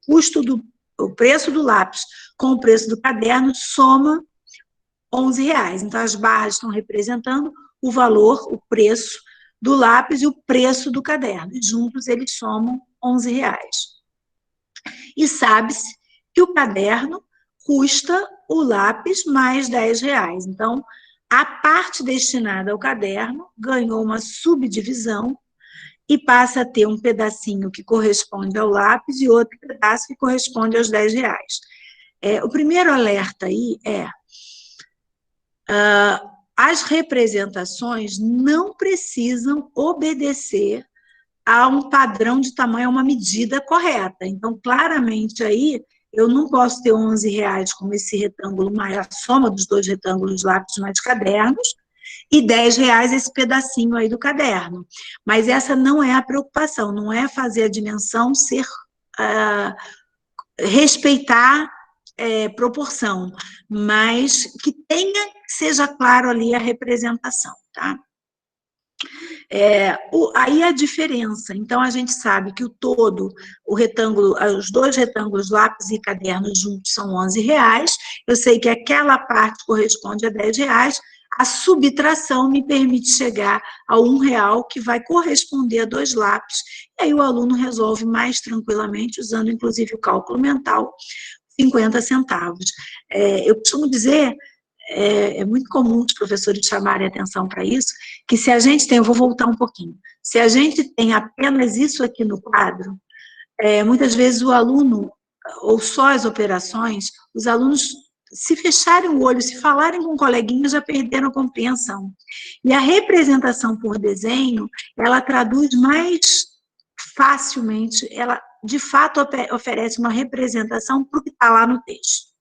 [SPEAKER 3] custo o preço do lápis com o preço do caderno soma R$11. Então, as barras estão representando o valor, o preço do lápis e o preço do caderno. E juntos eles somam R$11. E sabe-se que o caderno custa o lápis mais R$10. Então, a parte destinada ao caderno ganhou uma subdivisão e passa a ter um pedacinho que corresponde ao lápis e outro pedaço que corresponde aos R$10. O primeiro alerta aí as representações não precisam obedecer a um padrão de tamanho, a uma medida correta. Então, claramente aí, eu não posso ter R$11 como esse retângulo maior, a soma dos dois retângulos lápis mais cadernos, e R$10 esse pedacinho aí do caderno. Mas essa não é a preocupação, não é fazer a dimensão ser, respeitar proporção, mas que seja claro ali a representação, tá? Aí a diferença, então a gente sabe que o retângulo, os dois retângulos lápis e caderno juntos são R$11, eu sei que aquela parte corresponde a R$10, a subtração me permite chegar a R$1 que vai corresponder a 2 lápis, e aí o aluno resolve mais tranquilamente, usando inclusive o cálculo mental, 50 centavos. Eu costumo dizer, é muito comum os professores chamarem atenção para isso, que se a gente tem, eu vou voltar um pouquinho, se a gente tem apenas isso aqui no quadro, muitas vezes o aluno, ou só as operações, os alunos, se fecharem o olho, se falarem com um coleguinha, já perderam a compreensão. E a representação por desenho, ela traduz mais facilmente, ela de fato, oferece uma representação para o que está lá no texto.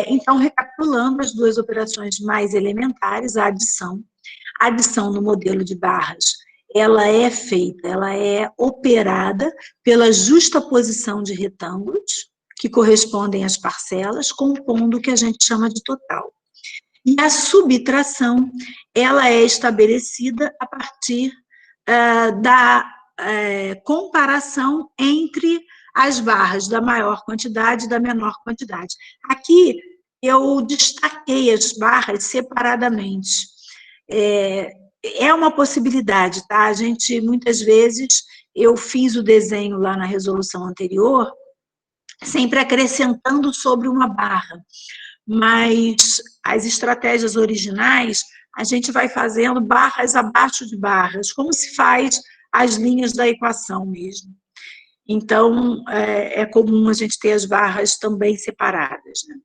[SPEAKER 3] Então, recapitulando as duas operações mais elementares, a adição no modelo de barras, ela é feita, ela é operada pela justaposição de retângulos, que correspondem às parcelas, compondo o que a gente chama de total. E a subtração, ela é estabelecida a partir da comparação entre as barras da maior quantidade e da menor quantidade. Aqui, eu destaquei as barras separadamente. É uma possibilidade, tá? A gente, muitas vezes, eu fiz o desenho lá na resolução anterior, sempre acrescentando sobre uma barra, mas as estratégias originais, a gente vai fazendo barras abaixo de barras, como se faz as linhas da equação mesmo. Então, é comum a gente ter as barras também separadas, né?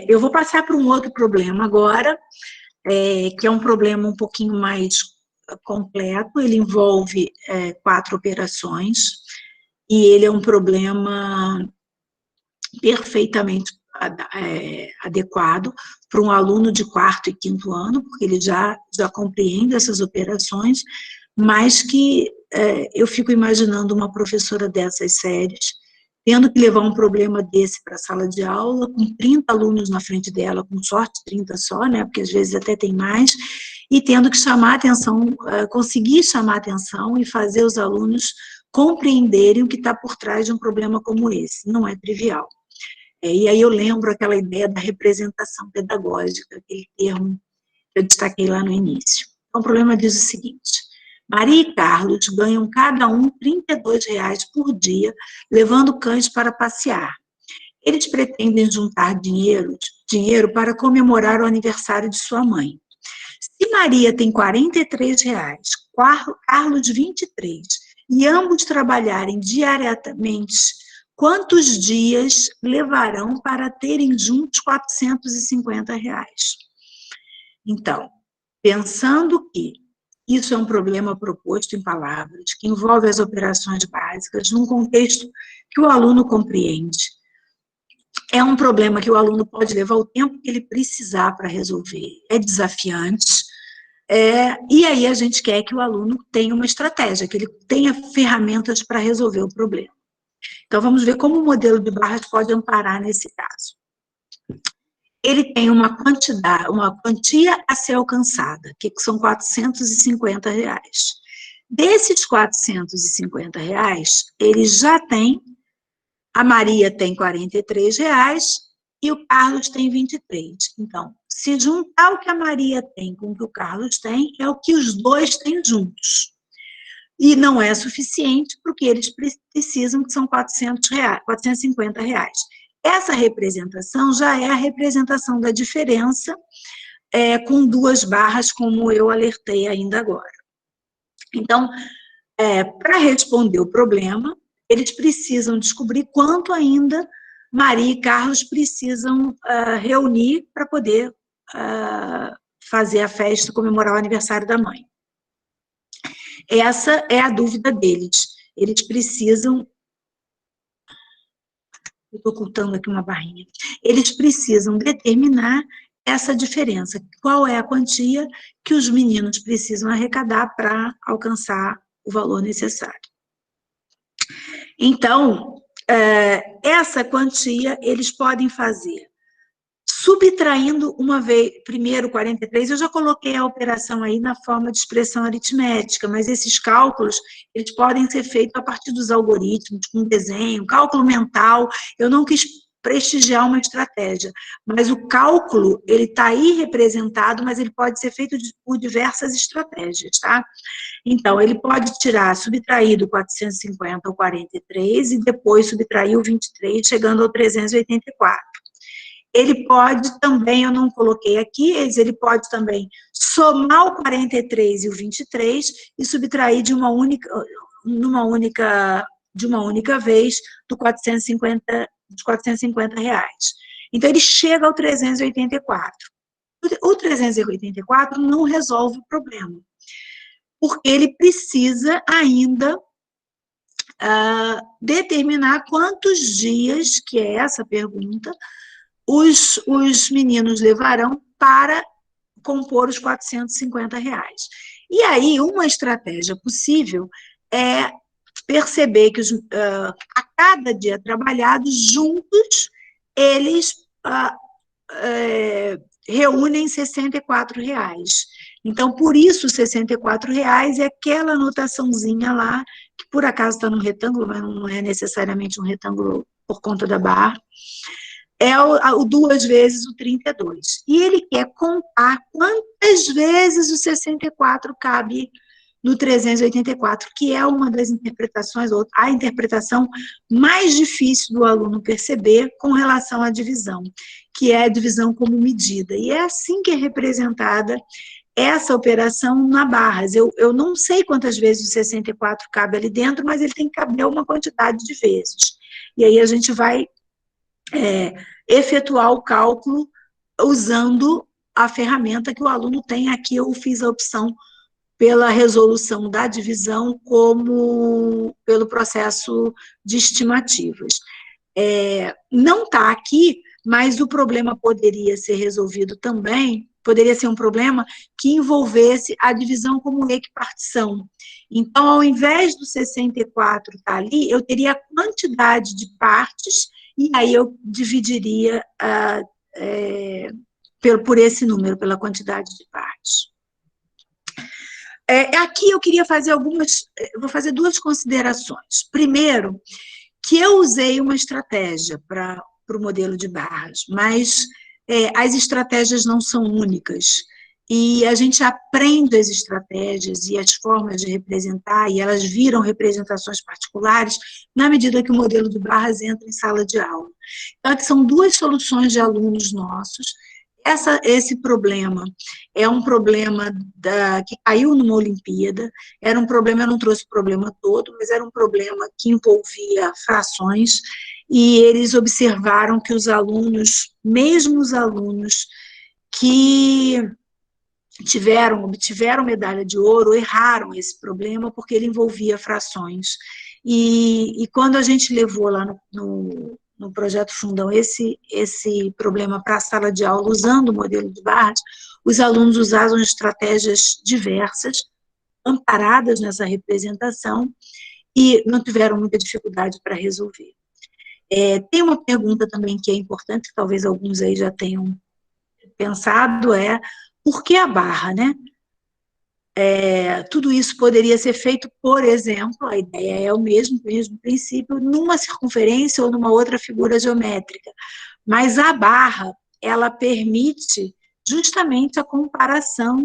[SPEAKER 3] Eu vou passar para um outro problema agora, que é um problema um pouquinho mais completo, ele envolve 4 operações, e ele é um problema perfeitamente adequado para um aluno de 4º e 5º ano, porque ele já compreende essas operações, mas que eu fico imaginando uma professora dessas séries tendo que levar um problema desse para a sala de aula, com 30 alunos na frente dela, com sorte 30 só, né, porque às vezes até tem mais, e tendo que chamar atenção, conseguir chamar atenção e fazer os alunos compreenderem o que está por trás de um problema como esse. Não é trivial. E aí eu lembro aquela ideia da representação pedagógica, aquele termo que eu destaquei lá no início. Então, o problema diz o seguinte: Maria e Carlos ganham cada um R$ 32 por dia, levando cães para passear. Eles pretendem juntar dinheiro para comemorar o aniversário de sua mãe. Se Maria tem R$ 43, Carlos 23, e ambos trabalharem diariamente, quantos dias levarão para terem juntos R$ 450? Então, pensando que isso é um problema proposto em palavras, que envolve as operações básicas, num contexto que o aluno compreende, é um problema que o aluno pode levar o tempo que ele precisar para resolver, é desafiante, e aí a gente quer que o aluno tenha uma estratégia, que ele tenha ferramentas para resolver o problema. Então, vamos ver como o modelo de barras pode amparar nesse caso. Ele tem uma quantia a ser alcançada, que são R$ 450. Desses R$ 450, ele já tem, a Maria tem R$ 43 e o Carlos tem 23. Então, se juntar o que a Maria tem com o que o Carlos tem, é o que os dois têm juntos. E não é suficiente porque eles precisam, que são R$ 450. Essa representação já é a representação da diferença, com 2 barras, como eu alertei ainda agora. Então, para responder o problema, eles precisam descobrir quanto ainda Maria e Carlos precisam reunir para poder fazer a festa, comemorar o aniversário da mãe. Essa é a dúvida deles. Eles precisam... Eu estou ocultando aqui uma barrinha. Eles precisam determinar essa diferença. Qual é a quantia que os meninos precisam arrecadar para alcançar o valor necessário. Então, essa quantia eles podem fazer subtraindo uma vez, primeiro 43, eu já coloquei a operação aí na forma de expressão aritmética, mas esses cálculos, eles podem ser feitos a partir dos algoritmos, com desenho, cálculo mental. Eu não quis prestigiar uma estratégia, mas o cálculo, ele está aí representado, mas ele pode ser feito por diversas estratégias, tá? Então, ele pode subtrair do 450 ao 43 e depois subtrair o 23, chegando ao 384. Ele pode também, eu não coloquei aqui, ele pode também somar o 43 e o 23 e subtrair de uma única vez dos 450 reais. Então, ele chega ao 384. O 384 não resolve o problema. porque ele precisa ainda determinar quantos dias, que é essa pergunta, os meninos levarão para compor os R$ 450. E aí, uma estratégia possível é perceber que a cada dia trabalhado, juntos, eles reúnem R$ 64. Então, por isso, R$ 64 é aquela anotaçãozinha lá, que por acaso está no retângulo, mas não é necessariamente um retângulo por conta da barra, é o 2 vezes o 32. E ele quer contar quantas vezes o 64 cabe no 384, que é uma das interpretações, ou a interpretação mais difícil do aluno perceber com relação à divisão, que é a divisão como medida. E é assim que é representada essa operação na Barras. Eu não sei quantas vezes o 64 cabe ali dentro, mas ele tem que caber uma quantidade de vezes. E aí a gente vai efetuar o cálculo usando a ferramenta que o aluno tem. Aqui eu fiz a opção pela resolução da divisão como pelo processo de estimativas. Não está aqui, mas o problema poderia ser resolvido também, poderia ser um problema que envolvesse a divisão como equipartição. Então, ao invés do 64 estar ali, eu teria a quantidade de partes, e aí eu dividiria por esse número, pela quantidade de partes. Aqui eu queria fazer vou fazer 2 considerações. Primeiro, que eu usei uma estratégia para o modelo de barras, mas as estratégias não são únicas, e a gente aprende as estratégias e as formas de representar, e elas viram representações particulares na medida que o modelo de barras entra em sala de aula. Então, aqui são 2 soluções de alunos nossos. Esse problema é um problema que caiu numa Olimpíada, era um problema, eu não trouxe o problema todo, mas era um problema que envolvia frações, e eles observaram que os alunos, mesmo os alunos que obtiveram medalha de ouro, erraram esse problema porque ele envolvia frações. E quando a gente levou lá no projeto Fundão esse problema para a sala de aula, usando o modelo de barras, os alunos usaram estratégias diversas, amparadas nessa representação, e não tiveram muita dificuldade para resolver. Tem uma pergunta também que é importante, que talvez alguns aí já tenham pensado, por que a barra, né? Tudo isso poderia ser feito, por exemplo, a ideia é o mesmo princípio, numa circunferência ou numa outra figura geométrica, mas a barra, ela permite justamente a comparação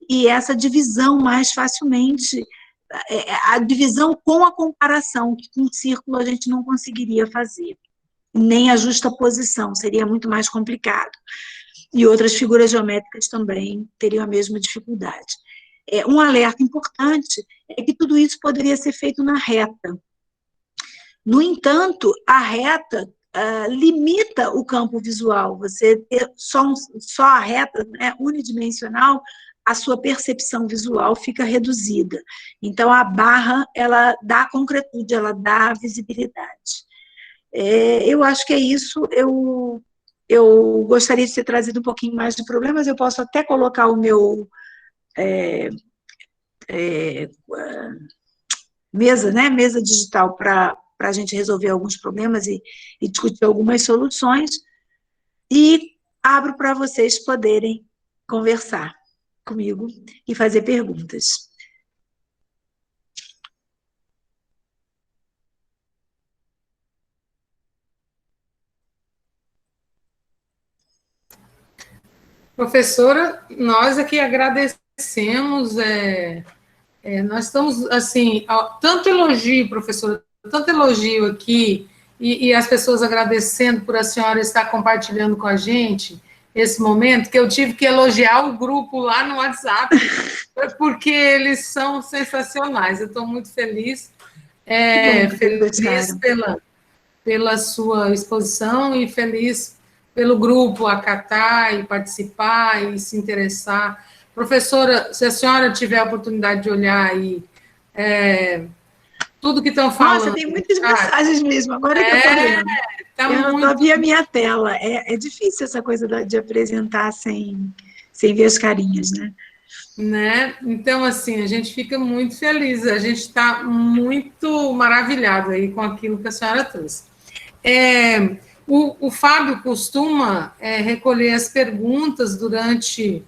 [SPEAKER 3] e essa divisão mais facilmente, a divisão com a comparação, que com um círculo a gente não conseguiria fazer, nem a justaposição, seria muito mais complicado. E outras figuras geométricas também teriam a mesma dificuldade. Um alerta importante é que tudo isso poderia ser feito na reta. No entanto, a reta limita o campo visual. Você ter só a reta, né, unidimensional, a sua percepção visual fica reduzida. Então, a barra, ela dá concretude, ela dá visibilidade. Eu acho que é isso. Eu gostaria de ter trazido um pouquinho mais de problemas, eu posso até colocar o meu mesa digital para a gente resolver alguns problemas e discutir algumas soluções, e abro para vocês poderem conversar comigo e fazer perguntas.
[SPEAKER 4] Professora, nós aqui agradecemos, nós estamos, assim, tanto elogio, professora, tanto elogio aqui, e as pessoas agradecendo por a senhora estar compartilhando com a gente esse momento, que eu tive que elogiar o grupo lá no WhatsApp, porque eles são sensacionais. Eu estou muito feliz, feliz pela sua exposição e feliz pelo grupo acatar e participar e se interessar Professora, se a senhora tiver a oportunidade de olhar aí tudo que estão falando...
[SPEAKER 3] Nossa, tem muitas mensagens mesmo, agora que eu estou vendo.
[SPEAKER 4] Tá
[SPEAKER 3] Eu não
[SPEAKER 4] muito...
[SPEAKER 3] vi a minha tela. É difícil essa coisa de apresentar sem ver as carinhas, né?
[SPEAKER 4] Né? Então, assim, a gente fica muito feliz, a gente está muito maravilhado aí com aquilo que a senhora trouxe. O Fábio costuma recolher as perguntas durante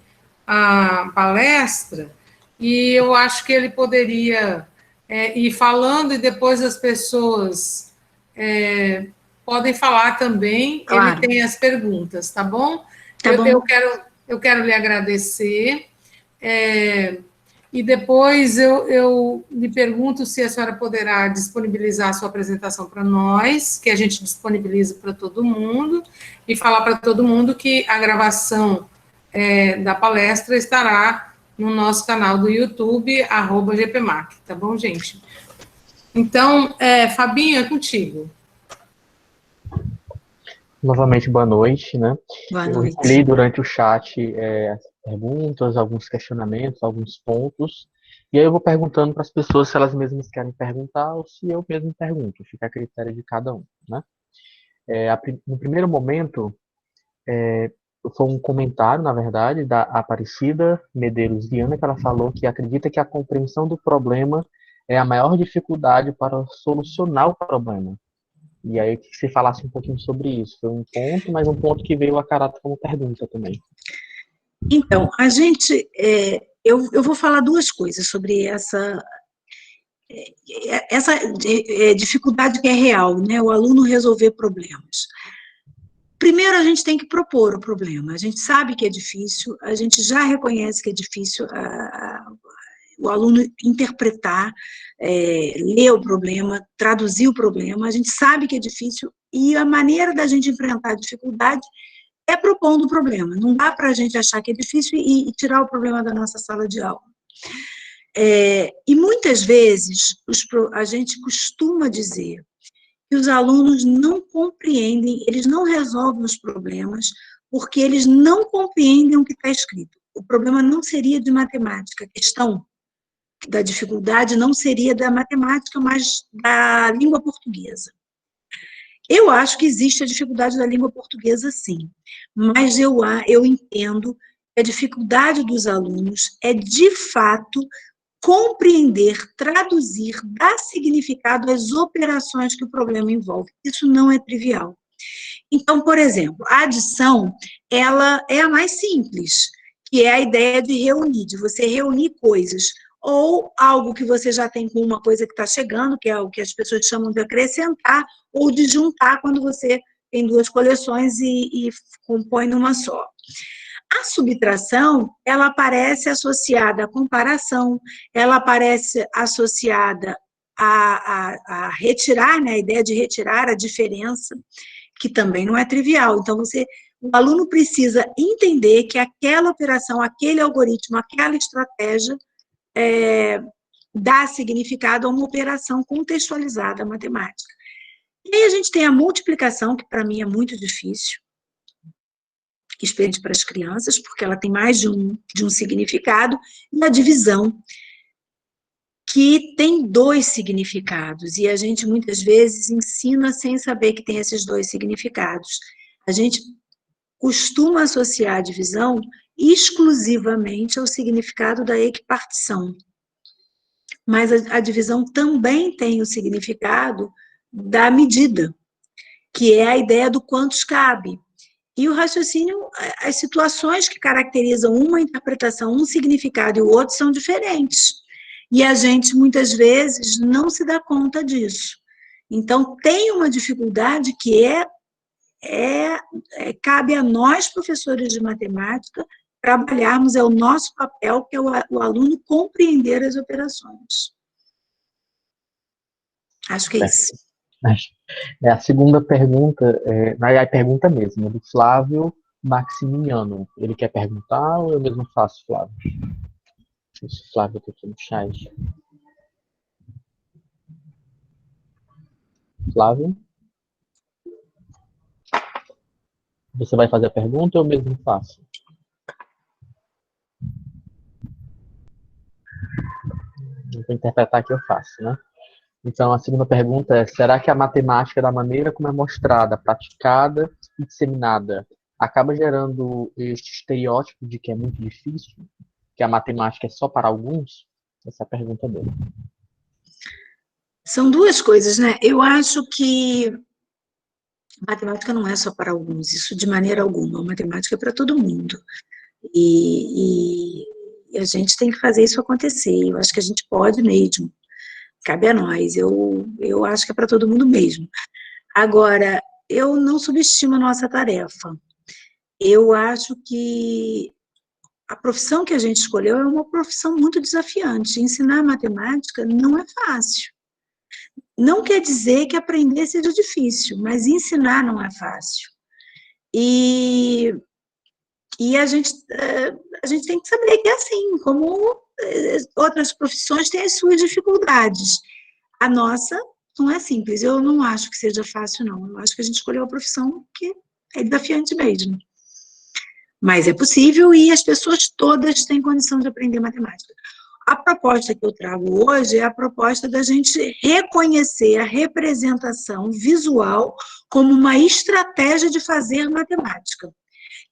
[SPEAKER 4] a palestra e eu acho que ele poderia ir falando e depois as pessoas podem falar também.
[SPEAKER 3] Claro.
[SPEAKER 4] Ele tem as perguntas, tá bom?
[SPEAKER 3] Tá bom.
[SPEAKER 4] Eu quero lhe agradecer. E depois eu lhe pergunto se a senhora poderá disponibilizar a sua apresentação para nós, que a gente disponibiliza para todo mundo, e falar para todo mundo que a gravação da palestra estará no nosso canal do YouTube, @GPMAC, tá bom, gente? Então, Fabinho, é contigo.
[SPEAKER 1] Novamente, boa noite, né?
[SPEAKER 3] Boa
[SPEAKER 1] Eu
[SPEAKER 3] noite.
[SPEAKER 1] recolhi durante o chat as perguntas, alguns questionamentos, alguns pontos, e aí eu vou perguntando para as pessoas se elas mesmas querem perguntar ou se eu mesmo pergunto, fica a critério de cada um, né? No primeiro momento, foi um comentário, na verdade, da Aparecida Medeiros Viana, que ela falou que acredita que a compreensão do problema é a maior dificuldade para solucionar o problema. E aí, que você falasse um pouquinho sobre isso. Foi um ponto, mas um ponto que veio a caráter como pergunta também.
[SPEAKER 3] Então, a gente... eu vou falar duas coisas sobre essa dificuldade que é real, né? O aluno resolver problemas. Primeiro, a gente tem que propor o problema. A gente sabe que é difícil, a gente já reconhece que é difícil o aluno interpretar, ler o problema, traduzir o problema. A gente sabe que é difícil e a maneira da gente enfrentar a dificuldade é propondo o problema. Não dá para a gente achar que é difícil e tirar o problema da nossa sala de aula. E muitas vezes a gente costuma dizer que os alunos não compreendem, eles não resolvem os problemas porque eles não compreendem o que está escrito. O problema não seria de matemática, a questão da dificuldade não seria da matemática, mas da língua portuguesa. Eu acho que existe a dificuldade da língua portuguesa, sim, mas eu entendo que a dificuldade dos alunos é, de fato, compreender, traduzir, dar significado às operações que o problema envolve. Isso não é trivial. Então, por exemplo, a adição, ela é a mais simples, que é a ideia de reunir, de você reunir coisas, ou algo que você já tem com uma coisa que está chegando, que é o que as pessoas chamam de acrescentar, ou de juntar quando você tem duas coleções e compõe numa só. A subtração, ela aparece associada à comparação, ela aparece associada a retirar, né, a ideia de retirar a diferença, que também não é trivial. Então, o aluno precisa entender que aquela operação, aquele algoritmo, aquela estratégia dá significado a uma operação contextualizada matemática. E aí a gente tem a multiplicação, que para mim é muito difícil, experiente para as crianças, porque ela tem mais de um significado, e a divisão, que tem dois significados, e a gente muitas vezes ensina sem saber que tem esses dois significados. A gente costuma associar a divisão exclusivamente ao significado da equipartição, mas a divisão também tem o significado da medida, que é a ideia do quantos cabe. E o raciocínio, as situações que caracterizam uma interpretação, um significado e o outro são diferentes. E a gente, muitas vezes, não se dá conta disso. Então, tem uma dificuldade que cabe a nós, professores de matemática, trabalharmos, é o nosso papel, que é o aluno compreender as operações. Acho que é isso.
[SPEAKER 1] A segunda pergunta, a pergunta mesmo, é do Flávio Maximiano. Ele quer perguntar ou eu mesmo faço, Flávio? Esse Flávio está aqui no chat. Flávio? Você vai fazer a pergunta ou eu mesmo faço? vou interpretar que eu faço, né? Então, a segunda pergunta é: será que a matemática, da maneira como é mostrada, praticada e disseminada, acaba gerando este estereótipo de que é muito difícil, que a matemática é só para alguns? Essa é a pergunta dele.
[SPEAKER 3] São duas coisas, né? Eu acho que matemática não é só para alguns, isso de maneira alguma. A matemática é para todo mundo. E a gente tem que fazer isso acontecer. Eu acho que a gente pode mesmo. Cabe a nós. Eu acho que é para todo mundo mesmo. Agora, eu não subestimo a nossa tarefa. Eu acho que a profissão que a gente escolheu é uma profissão muito desafiante. Ensinar matemática não é fácil. Não quer dizer que aprender seja difícil, mas ensinar não é fácil. E a gente tem que saber que é assim, como outras profissões têm as suas dificuldades. A nossa não é simples, eu não acho que seja fácil, não. Eu acho que a gente escolheu uma profissão que é desafiante mesmo. Mas é possível e as pessoas todas têm condição de aprender matemática. A proposta que eu trago hoje é a proposta da gente reconhecer a representação visual como uma estratégia de fazer matemática.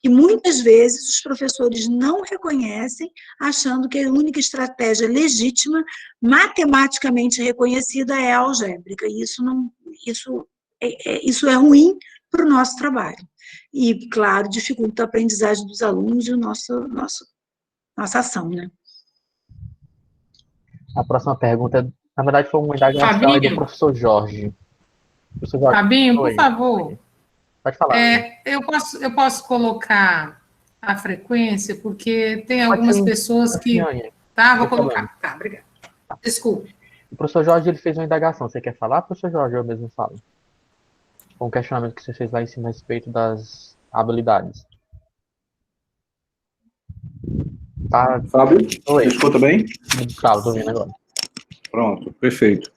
[SPEAKER 3] E muitas vezes os professores não reconhecem, achando que a única estratégia legítima, matematicamente reconhecida, é a algébrica. E isso é ruim para o nosso trabalho. E, claro, dificulta a aprendizagem dos alunos e nossa ação, né?
[SPEAKER 1] A próxima pergunta, na verdade, foi uma indagação aí do professor Jorge. Professor Jorge,
[SPEAKER 4] Fabinho, por
[SPEAKER 1] oi.
[SPEAKER 4] favor.
[SPEAKER 1] Pode falar.
[SPEAKER 4] Eu posso colocar a frequência, porque tem algumas pessoas que... Tá, vou colocar. Tá, obrigada. Desculpe.
[SPEAKER 1] O professor Jorge, ele fez uma indagação. Você quer falar, professor Jorge? Eu mesmo falo. Com o questionamento que você fez lá em cima a respeito das habilidades. Tá.
[SPEAKER 2] Fábio,
[SPEAKER 1] Oi.
[SPEAKER 2] me escuta bem?
[SPEAKER 1] Tá, tô ouvindo agora.
[SPEAKER 2] Pronto, perfeito.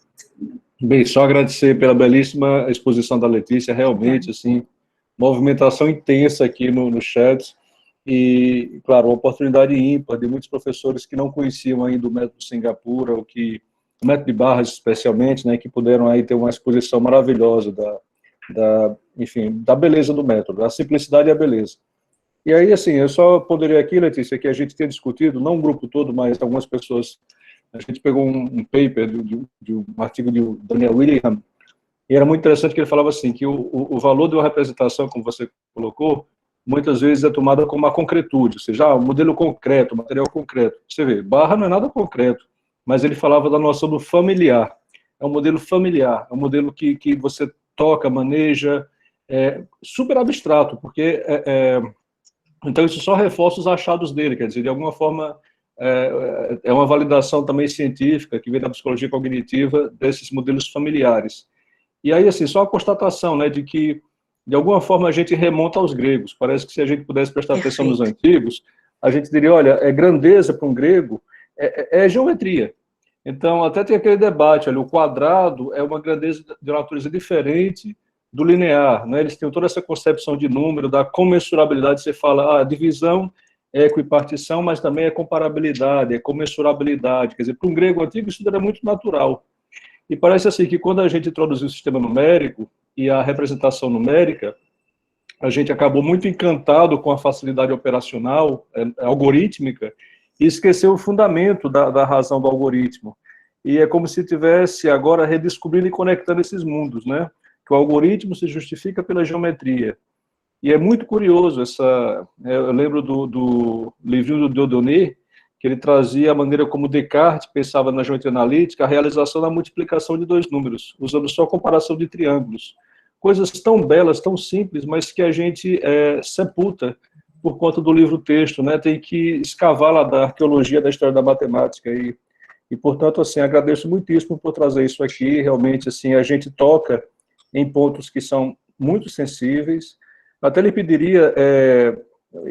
[SPEAKER 2] Bem, só agradecer pela belíssima exposição da Letícia, realmente, assim, movimentação intensa aqui no chat, e, claro, uma oportunidade ímpar de muitos professores que não conheciam ainda o método Singapura, o método de barras especialmente, né, que puderam aí ter uma exposição maravilhosa enfim, da beleza do método, da simplicidade e a beleza. E aí, assim, eu só poderia aqui, Letícia, que a gente tenha discutido, não um grupo todo, mas algumas pessoas. A gente pegou um paper de um artigo de Daniel Willingham, e era muito interessante que ele falava assim, que o valor de uma representação, como você colocou, muitas vezes é tomada como uma concretude, ou seja, o modelo concreto, o material concreto. Você vê, barra não é nada concreto, mas ele falava da noção do familiar. É um modelo familiar, é um modelo que você toca, maneja, super abstrato, porque então isso só reforça os achados dele, quer dizer, de alguma forma é uma validação também científica que vem da psicologia cognitiva desses modelos familiares. E aí, assim, só a constatação, né, de que, de alguma forma, a gente remonta aos gregos. Parece que se a gente pudesse prestar atenção nos antigos, a gente diria, olha, grandeza para um grego é geometria. Então, até tem aquele debate, olha, o quadrado é uma grandeza de natureza diferente do linear, né? Eles têm toda essa concepção de número, da comensurabilidade, você fala, divisão é equipartição, mas também é comparabilidade, é comensurabilidade, quer dizer, para um grego antigo isso era muito natural. E parece assim que quando a gente introduziu o sistema numérico e a representação numérica, a gente acabou muito encantado com a facilidade operacional, algorítmica, e esqueceu o fundamento da razão do algoritmo. E é como se tivesse agora redescobrindo e conectando esses mundos, né? Que o algoritmo se justifica pela geometria. E é muito curioso eu lembro do livrinho do Dieudonné, que ele trazia a maneira como Descartes pensava na geometria analítica, a realização da multiplicação de dois números, usando só a comparação de triângulos. Coisas tão belas, tão simples, mas que a gente sepulta por conta do livro-texto, né? Tem que escavar lá da arqueologia da história da matemática. E portanto, assim, agradeço muitíssimo por trazer isso aqui. Realmente, assim, a gente toca em pontos que são muito sensíveis. Até lhe pediria,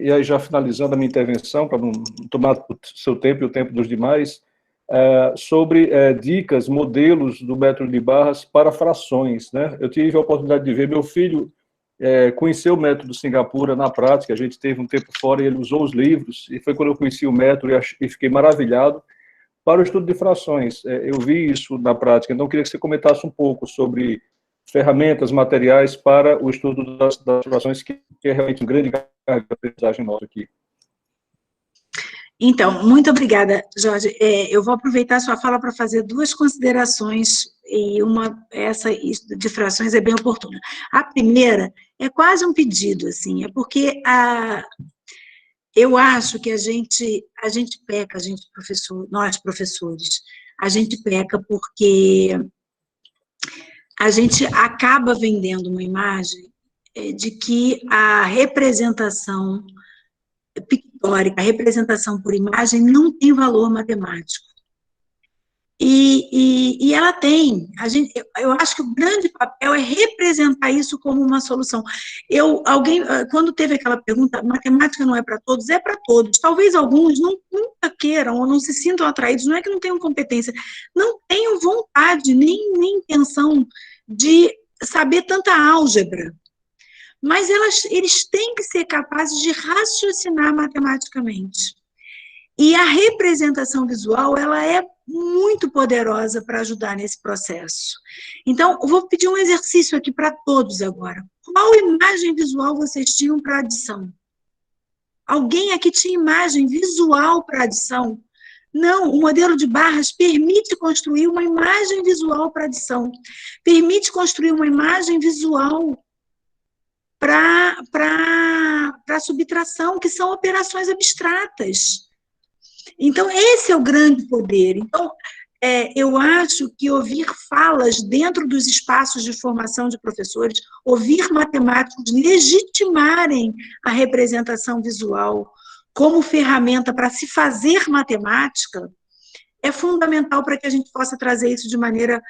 [SPEAKER 2] e aí já finalizando a minha intervenção, para não tomar o seu tempo e o tempo dos demais, sobre dicas, modelos do método de barras para frações, né? Eu tive a oportunidade de ver, meu filho conheceu o método Singapura na prática, a gente teve um tempo fora e ele usou os livros, e foi quando eu conheci o método e fiquei maravilhado, para o estudo de frações. Eu vi isso na prática, então eu queria que você comentasse um pouco sobre ferramentas, materiais para o estudo das frações, que é realmente um grande carga de aprendizagem nosso aqui.
[SPEAKER 3] Então, muito obrigada, Jorge. Eu vou aproveitar a sua fala para fazer duas considerações, e essa de frações é bem oportuna. A primeira é quase um pedido, assim, é porque eu acho que a gente peca, nós professores, a gente peca porque a gente acaba vendendo uma imagem de que a representação pictórica, a representação por imagem não tem valor matemático. E ela tem. Eu acho que o grande papel é representar isso como uma solução. Quando teve aquela pergunta, matemática não é para todos? É para todos. Talvez alguns nunca queiram ou não se sintam atraídos, não é que não tenham competência, não tenham vontade, nem intenção de saber tanta álgebra. Mas eles têm que ser capazes de raciocinar matematicamente. E a representação visual, ela é muito poderosa para ajudar nesse processo. Então, eu vou pedir um exercício aqui para todos agora. Qual imagem visual vocês tinham para adição? Alguém aqui tinha imagem visual para adição? Não, o modelo de barras permite construir uma imagem visual para adição. Permite construir uma imagem visual para subtração, que são operações abstratas. Então, esse é o grande poder. Então, eu acho que ouvir falas dentro dos espaços de formação de professores, ouvir matemáticos legitimarem a representação visual como ferramenta para se fazer matemática, é fundamental para que a gente possa trazer isso de maneira...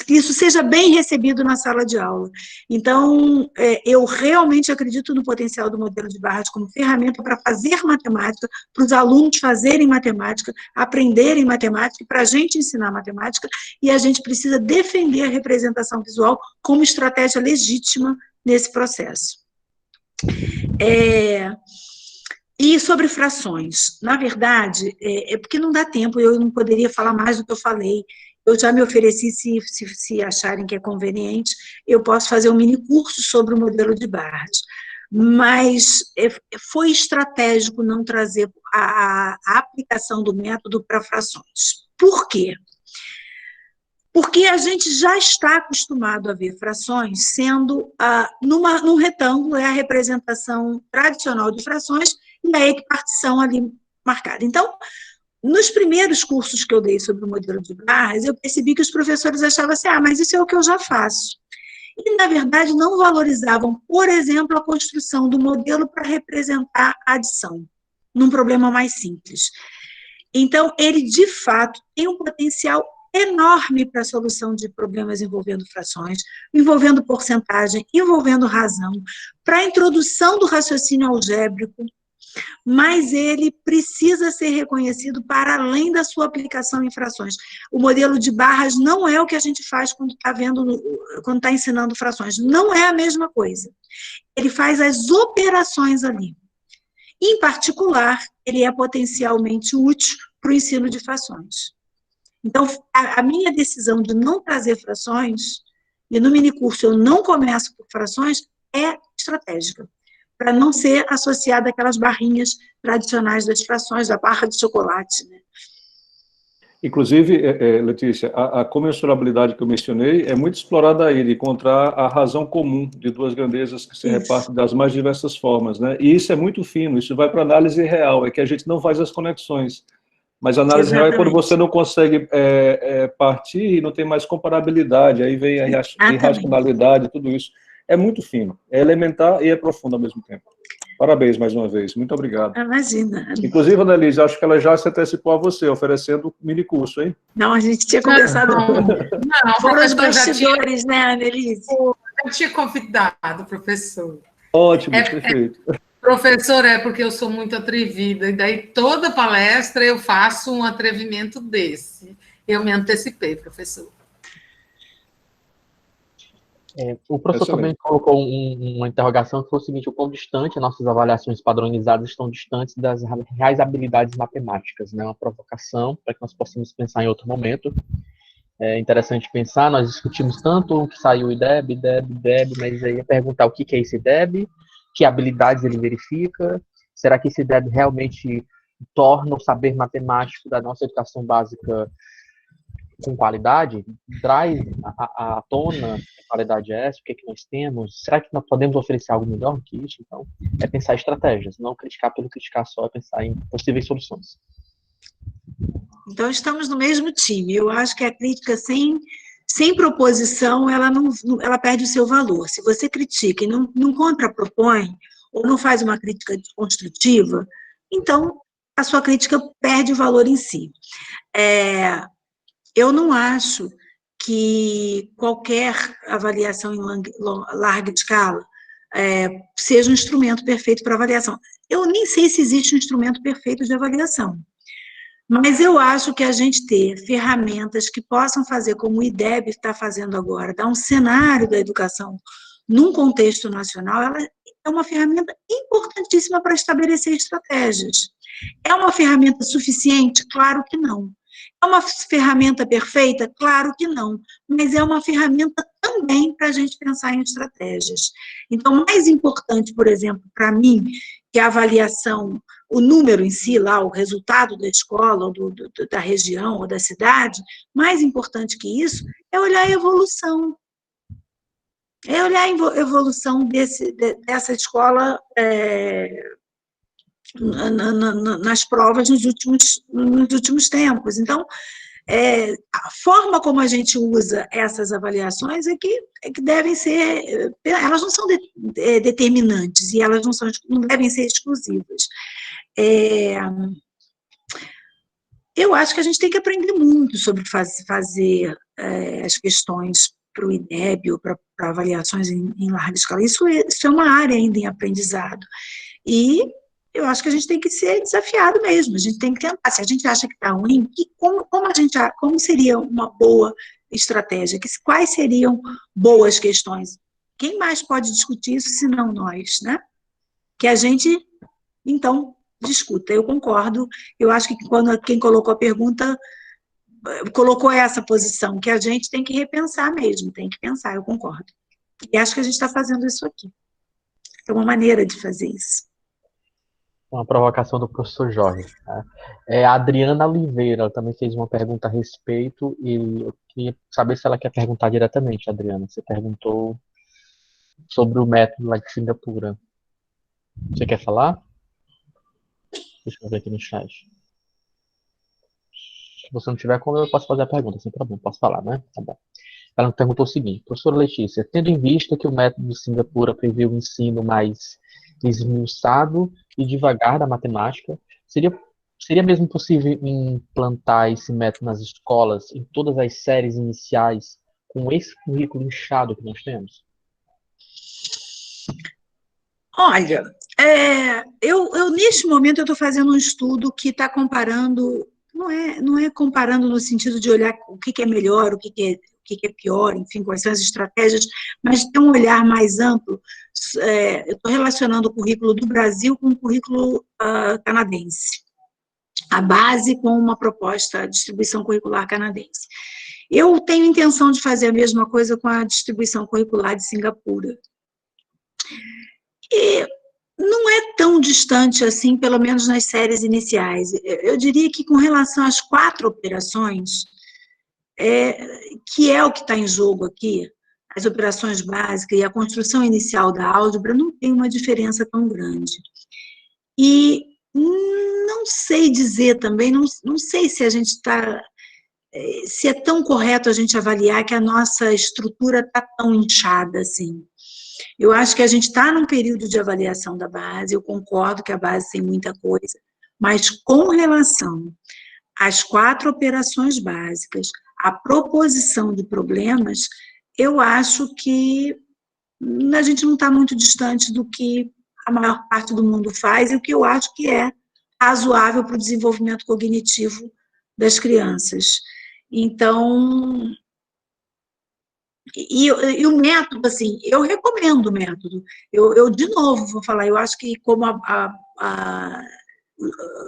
[SPEAKER 3] que isso seja bem recebido na sala de aula. Então, eu realmente acredito no potencial do modelo de barras como ferramenta para fazer matemática, para os alunos fazerem matemática, aprenderem matemática, para a gente ensinar matemática, e a gente precisa defender a representação visual como estratégia legítima nesse processo. E sobre frações, na verdade, é porque não dá tempo, eu não poderia falar mais do que eu falei. Eu já me ofereci, se acharem que é conveniente, eu posso fazer um mini curso sobre o modelo de barras. Mas foi estratégico não trazer a aplicação do método para frações. Por quê? Porque a gente já está acostumado a ver frações sendo, num retângulo, é a representação tradicional de frações, e a equipartição ali marcada. Então, nos primeiros cursos que eu dei sobre o modelo de barras, eu percebi que os professores achavam assim, mas isso é o que eu já faço. E, na verdade, não valorizavam, por exemplo, a construção do modelo para representar a adição, num problema mais simples. Então, ele, de fato, tem um potencial enorme para a solução de problemas envolvendo frações, envolvendo porcentagem, envolvendo razão, para a introdução do raciocínio algébrico, mas ele precisa ser reconhecido para além da sua aplicação em frações. O modelo de barras não é o que a gente faz quando está ensinando frações, não é a mesma coisa. Ele faz as operações ali. Em particular, ele é potencialmente útil para o ensino de frações. Então, a minha decisão de não trazer frações, e no minicurso eu não começo por frações, é estratégica, para não ser associada àquelas barrinhas tradicionais das frações, da barra de chocolate, né?
[SPEAKER 2] Inclusive, Letícia, a comensurabilidade que eu mencionei é muito explorada aí, de encontrar a razão comum de duas grandezas que se repartem das mais diversas formas, né? E isso é muito fino, isso vai para análise real, é que a gente não faz as conexões. Mas a análise real é quando você não consegue partir e não tem mais comparabilidade, aí vem a irracionalidade, tudo isso. É muito fino, é elementar e é profundo ao mesmo tempo. Parabéns mais uma vez, muito obrigado.
[SPEAKER 3] Imagina.
[SPEAKER 2] Inclusive, Annelise, acho que ela já se antecipou a você, oferecendo o mini curso, hein?
[SPEAKER 3] Não, a gente tinha conversado. Não, foram os bastidores, né, Annelise?
[SPEAKER 4] Eu tinha convidado, professor.
[SPEAKER 2] Ótimo, perfeito.
[SPEAKER 4] Professor, porque eu sou muito atrevida, e daí toda palestra eu faço um atrevimento desse. Eu me antecipei, professor.
[SPEAKER 1] O professor também colocou uma interrogação que foi o seguinte: o quão distante as nossas avaliações padronizadas estão distantes das reais habilidades matemáticas, né? Uma provocação para que nós possamos pensar em outro momento. É interessante pensar, nós discutimos tanto o que saiu o IDEB, mas aí é perguntar o que é esse IDEB, que habilidades ele verifica, será que esse IDEB realmente torna o saber matemático da nossa educação básica com qualidade, traz à tona que qualidade é essa, o que é que nós temos, será que nós podemos oferecer algo melhor do que isso? Então, é pensar estratégias, não criticar pelo criticar só, é pensar em possíveis soluções.
[SPEAKER 3] Então, estamos no mesmo time. Eu acho que a crítica sem proposição, ela perde o seu valor. Se você critica e não contrapropõe, ou não faz uma crítica construtiva, então a sua crítica perde o valor em si. Eu não acho que qualquer avaliação em larga escala seja um instrumento perfeito para avaliação. Eu nem sei se existe um instrumento perfeito de avaliação, mas eu acho que a gente ter ferramentas que possam fazer, como o IDEB está fazendo agora, dar um cenário da educação num contexto nacional, ela é uma ferramenta importantíssima para estabelecer estratégias. É uma ferramenta suficiente? Claro que não. É uma ferramenta perfeita? Claro que não, mas é uma ferramenta também para a gente pensar em estratégias. Então, mais importante, por exemplo, para mim, que a avaliação, o número em si, lá, o resultado da escola, ou da região, ou da cidade, mais importante que isso, é olhar a evolução. É olhar a evolução dessa escola nas provas nos últimos tempos. Então, a forma como a gente usa essas avaliações é que devem ser, elas não são determinantes e elas não devem ser exclusivas. Eu acho que a gente tem que aprender muito sobre fazer as questões para o IDEB ou para avaliações em larga escala. Isso é uma área ainda em aprendizado. E eu acho que a gente tem que ser desafiado mesmo, a gente tem que tentar. Se a gente acha que está ruim, como seria uma boa estratégia? Quais seriam boas questões? Quem mais pode discutir isso se não nós, né? Que a gente, então, discuta. Eu concordo, eu acho que quem colocou a pergunta colocou essa posição, que a gente tem que repensar mesmo, tem que pensar, eu concordo. E acho que a gente está fazendo isso aqui. É uma maneira de fazer isso.
[SPEAKER 1] Uma provocação do professor Jorge. Tá? A Adriana Oliveira também fez uma pergunta a respeito e eu queria saber se ela quer perguntar diretamente, Adriana. Você perguntou sobre o método lá de Singapura. Você quer falar? Deixa eu ver aqui no chat. Se você não tiver como, eu posso fazer a pergunta, sem problema. Posso falar, né? Tá bom. Ela perguntou o seguinte: professora Letícia, tendo em vista que o método de Singapura prevê o ensino mais esmiuçado e devagar da matemática, seria mesmo possível implantar esse método nas escolas, em todas as séries iniciais, com esse currículo inchado que nós temos?
[SPEAKER 3] Olha, neste momento eu estou fazendo um estudo que está comparando, não é comparando no sentido de olhar o que é melhor, o que é pior, enfim, quais são as estratégias, mas ter um olhar mais amplo. Eu estou relacionando o currículo do Brasil com o currículo canadense, a base com uma proposta de distribuição curricular canadense. Eu tenho intenção de fazer a mesma coisa com a distribuição curricular de Singapura. E não é tão distante assim, pelo menos nas séries iniciais. Eu diria que com relação às 4 operações, que é o que está em jogo aqui, as operações básicas e a construção inicial da álgebra, não tem uma diferença tão grande. E não sei dizer também, não sei se a gente está, se é tão correto a gente avaliar que a nossa estrutura está tão inchada assim. Eu acho que a gente está num período de avaliação da base, eu concordo que a base tem muita coisa, mas com relação às 4 operações básicas, a proposição de problemas, eu acho que a gente não está muito distante do que a maior parte do mundo faz, e o que eu acho que é razoável para o desenvolvimento cognitivo das crianças. Então, E o método, assim, eu recomendo o método. Eu de novo, vou falar, eu acho que, como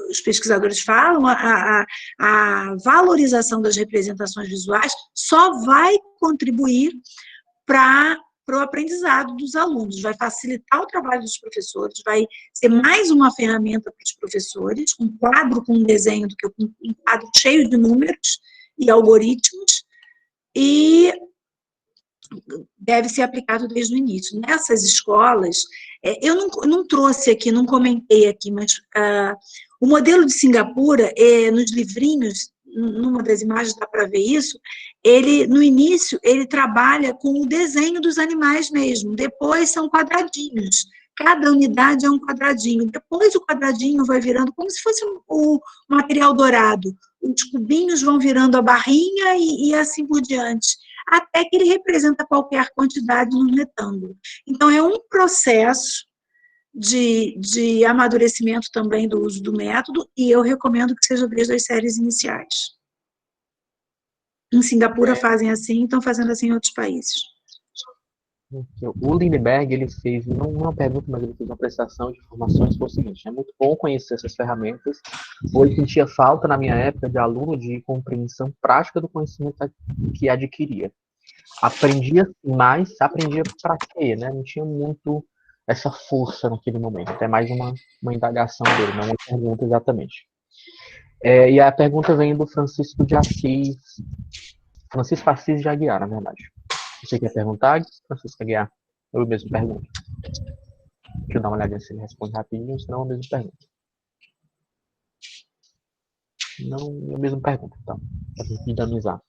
[SPEAKER 3] os pesquisadores falam, a valorização das representações visuais só vai contribuir para o aprendizado dos alunos, vai facilitar o trabalho dos professores, vai ser mais uma ferramenta para os professores, um quadro com um desenho do que um quadro cheio de números e algoritmos, e deve ser aplicado desde o início. Nessas escolas, eu não trouxe aqui, não comentei aqui, mas o modelo de Singapura, nos livrinhos, numa das imagens dá para ver isso, no início, ele trabalha com o desenho dos animais mesmo, depois são quadradinhos, cada unidade é um quadradinho, depois o quadradinho vai virando como se fosse o material dourado, os cubinhos vão virando a barrinha e assim por diante, até que ele representa qualquer quantidade no retângulo. Então, é um processo de amadurecimento também do uso do método, e eu recomendo que seja desde as séries iniciais. Em Singapura fazem assim, estão fazendo assim em outros países.
[SPEAKER 1] O Lindbergh, ele fez, não uma pergunta, mas ele fez uma prestação de informações, foi o seguinte: é muito bom conhecer essas ferramentas, pois sentia falta, na minha época, de aluno de compreensão prática do conhecimento que adquiria. Aprendia mais, aprendia para quê, né? Não tinha muito essa força naquele momento, até mais uma indagação dele, não uma pergunta exatamente. E a pergunta vem do Francisco de Assis de Aguiar, na verdade. Você quer perguntar, Francisco Aguiar? Eu mesmo pergunto. Deixa eu dar uma olhadinha se ele responde rapidinho, senão eu mesmo pergunto. Não, eu mesmo pergunto, então, para gente dinamizar.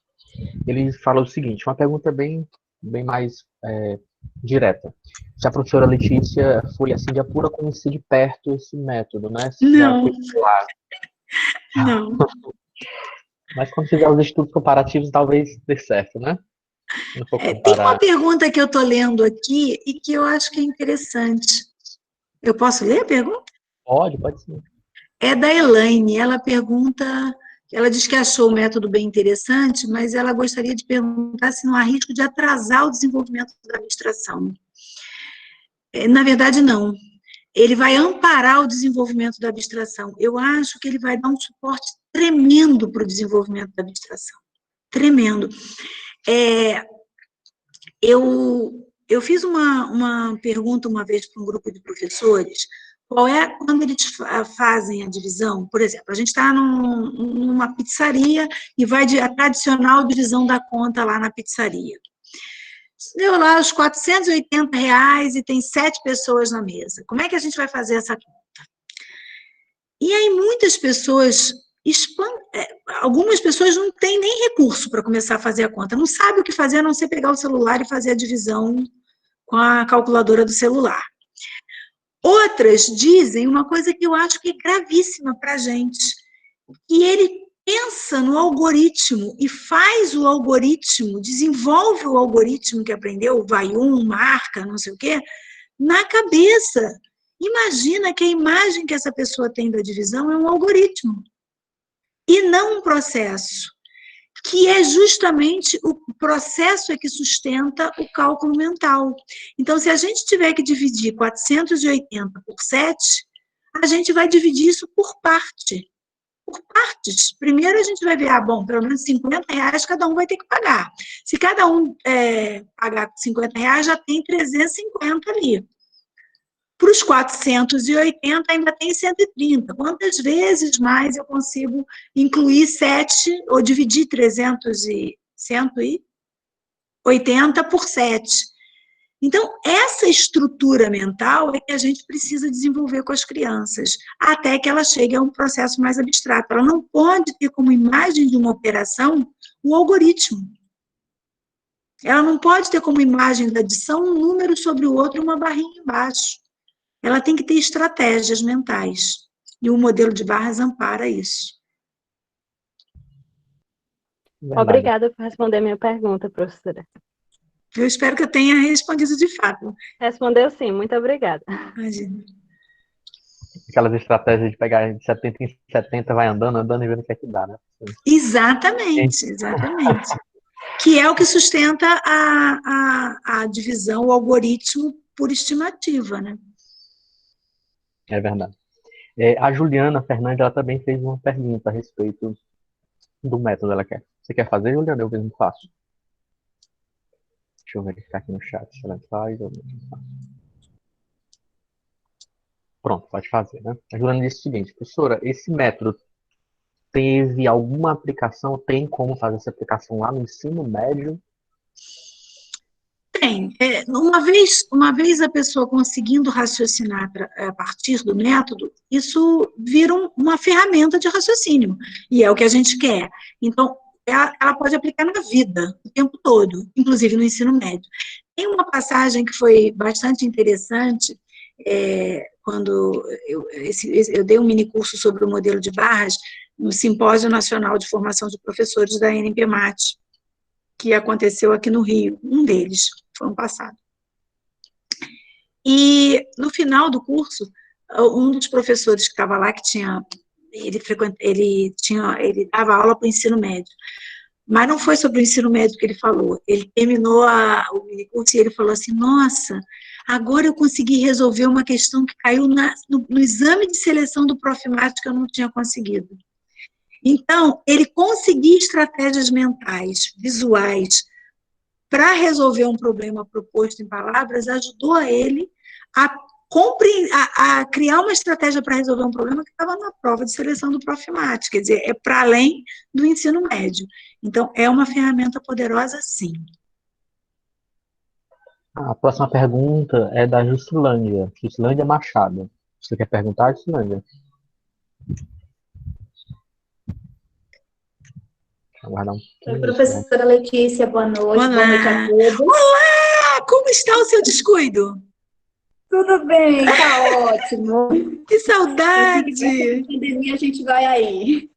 [SPEAKER 1] Ele fala o seguinte, uma pergunta bem mais direta. Se a professora Letícia foi assim de apura conhecer de perto esse método, né?
[SPEAKER 3] Não. Não.
[SPEAKER 1] Mas quando fizer os estudos comparativos, talvez dê certo, né?
[SPEAKER 3] Tem uma pergunta que eu estou lendo aqui e que eu acho que é interessante. Eu posso ler a pergunta?
[SPEAKER 1] Pode sim.
[SPEAKER 3] É da Elaine. Ela pergunta, ela diz que achou o método bem interessante, mas ela gostaria de perguntar se não há risco de atrasar o desenvolvimento da abstração. Na verdade, não. Ele vai amparar o desenvolvimento da abstração. Eu acho que ele vai dar um suporte tremendo para o desenvolvimento da abstração. Tremendo. Eu fiz uma pergunta uma vez para um grupo de professores, quando eles fazem a divisão, por exemplo, a gente está numa pizzaria e vai a tradicional divisão da conta lá na pizzaria. Deu lá os R$480 e tem 7 pessoas na mesa. Como é que a gente vai fazer essa conta? E aí muitas pessoas, algumas pessoas não têm nem recurso para começar a fazer a conta, não sabe o que fazer, a não ser pegar o celular e fazer a divisão com a calculadora do celular. Outras dizem uma coisa que eu acho que é gravíssima para a gente, que ele pensa no algoritmo e faz o algoritmo, desenvolve o algoritmo que aprendeu, marca, não sei o quê, na cabeça. Imagina que a imagem que essa pessoa tem da divisão é um algoritmo, e não um processo, que é justamente o processo que sustenta o cálculo mental. Então, se a gente tiver que dividir 480 por 7, a gente vai dividir isso por partes. Primeiro a gente vai ver, pelo menos R$50 cada um vai ter que pagar. Se cada um pagar R$50, já tem 350 ali. Para os 480 ainda tem 130. Quantas vezes mais eu consigo incluir 7 ou dividir 180 por 7? Então, essa estrutura mental é que a gente precisa desenvolver com as crianças, até que ela chegue a um processo mais abstrato. Ela não pode ter como imagem de uma operação um algoritmo. Ela não pode ter como imagem da adição um número sobre o outro e uma barrinha embaixo. Ela tem que ter estratégias mentais. E o modelo de barras ampara isso.
[SPEAKER 5] Verdade. Obrigada por responder a minha pergunta, professora.
[SPEAKER 3] Eu espero que eu tenha respondido de fato.
[SPEAKER 5] Respondeu sim, muito obrigada.
[SPEAKER 3] Imagina.
[SPEAKER 1] Aquelas estratégias de pegar de 70 em 70, vai andando e vendo o que é que dá, né?
[SPEAKER 3] Exatamente. que é o que sustenta a divisão, o algoritmo por estimativa, né?
[SPEAKER 1] É verdade. A Juliana Fernandes, ela também fez uma pergunta a respeito do método. Você quer fazer, Juliana? Eu mesmo faço. Deixa eu verificar aqui no chat se ela faz ou não faz. Pronto, pode fazer, né? A Juliana disse o seguinte: professora, esse método teve alguma aplicação? Tem como fazer essa aplicação lá no ensino médio?
[SPEAKER 3] Tem. Uma vez a pessoa conseguindo raciocinar a partir do método, isso vira uma ferramenta de raciocínio, e é o que a gente quer. Então, ela pode aplicar na vida, o tempo todo, inclusive no ensino médio. Tem uma passagem que foi bastante interessante, quando eu dei um mini curso sobre o modelo de barras no Simpósio Nacional de Formação de Professores da NPMAT, que aconteceu aqui no Rio, um deles, foi ano passado. E, no final do curso, um dos professores que estava lá, ele dava aula para o ensino médio, mas não foi sobre o ensino médio que ele falou. Ele terminou o minicurso e ele falou assim: nossa, agora eu consegui resolver uma questão que caiu no exame de seleção do Profimática que eu não tinha conseguido. Então, ele conseguir estratégias mentais, visuais, para resolver um problema proposto em palavras, ajudou a ele a criar uma estratégia para resolver um problema que estava na prova de seleção do Profimática, quer dizer, é para além do ensino médio. Então, é uma ferramenta poderosa, sim.
[SPEAKER 1] A próxima pergunta é da Justilândia Machado. Você quer perguntar, Justilândia? Aguardar um
[SPEAKER 6] Oi,
[SPEAKER 1] pouquinho.
[SPEAKER 6] professora Letícia, boa noite.
[SPEAKER 3] Olá.
[SPEAKER 6] Boa noite a todos.
[SPEAKER 3] Olá! Como está o seu descuido?
[SPEAKER 6] Tudo bem, tá ótimo.
[SPEAKER 3] Que saudade!
[SPEAKER 6] A pandemia a gente vai aí.